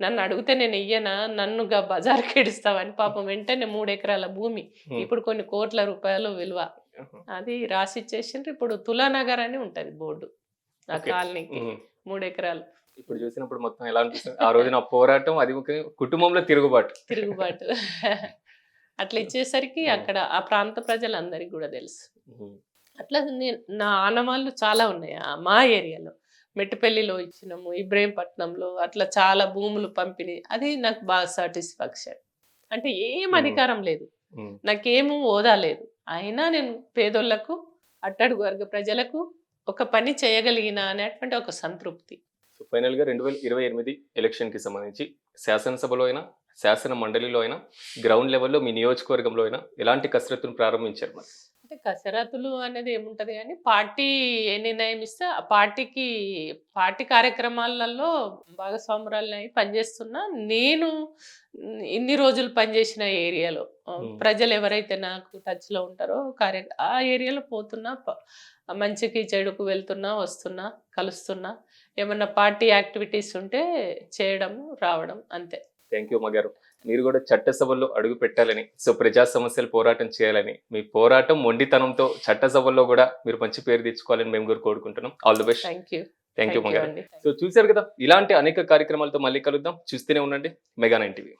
నన్ను అడిగితే నేను ఇయ్యనా, నన్నుగా బజార్‌కి ఈడుస్తావని పాపం వెంటనే 3 ఎకరాల భూమి. ఇప్పుడు కొన్ని కోట్ల రూపాయలు విలువ. అది రాసిచ్చేసిండ్రు. ఇప్పుడు తులానగర్ అని ఉంటది బోర్డు ఆ ఓకే. కాలనీకి. మ్మ్. 3 ఎకరాలు ఇప్పుడు చూసినప్పుడు మొత్తం ఎలా అనిపిస్తుంది? ఆ రోజు నా పోరాటం అది ముఖ్యంగా కుటుంబంలో తిరుగుబాటు. తిరుగుబాటు. అట్లా ఇచ్చేసరికి అక్కడ ఆ ప్రాంత ప్రజలందరికీ కూడా తెలుసు. మ్మ్. అట్లా నా ఆనవాళ్ళు చాలా ఉన్నాయి మా ఏరియాలో. మెట్టిపల్లిలో ఇచ్చినాము, ఇబ్రహీంపట్నంలో అట్లా చాలా భూములు పంపిణీ. అది నాకు బాగా సాటిస్ఫాక్షన్. అంటే ఏం అధికారం లేదు, మ్మ్. నాకేమో హోదా లేదు, అయినా నేను పేదోళ్లకు, అట్టడుగు వర్గ ప్రజలకు ఒక పని చేయగలిగిన అనేటువంటి ఒక సంతృప్తి. సో ఫైనల్ గా 2028 ఎలక్షన్ కి సంబంధించి శాసనసభలో అయినా శాసన మండలిలో అయినా గ్రౌండ్ లెవెల్లో మీ నియోజకవర్గంలో అయినా ఎలాంటి కసరత్తును ప్రారంభించారు మరి? అంటే కసరత్తులు అనేది ఏముంటది కానీ, పార్టీ ఏ నిర్ణయం ఇస్తే ఆ పార్టీ కార్యక్రమాలలో భాగస్వామురాలినై పనిచేస్తున్నా. నేను ఇన్ని రోజులు పనిచేసిన ఏరియాలో ప్రజలు ఎవరైతే నాకు టచ్లో ఉంటారో ఆ ఏరియాలో పోతున్నా, మంచికి చెడుకు వెళ్తున్నా, వస్తున్నా, కలుస్తున్నా. ఏమన్నా పార్టీ యాక్టివిటీస్ ఉంటే చేయడం, రావడం అంతే. థ్యాంక్ యూ అమ్మ గారు. మీరు కూడా చట్టసభల్లో అడుగు పెట్టాలని, సో ప్రజా సమస్యలు పోరాటం చేయాలని, మీ పోరాటం మొండితనంతో చట్టసభల్లో కూడా మీరు మంచి పేరు తెచ్చుకోవాలని మేము కూడా కోరుకుంటున్నాం. All the best. Thank you. Thank you అమ్మ గారు. అండి. సో చూశారు కదా, ఇలాంటి అనేక కార్యక్రమాలతో మళ్ళీ కలుద్దాం. చూస్తూనే ఉండండి మెగా 9 టీవీ.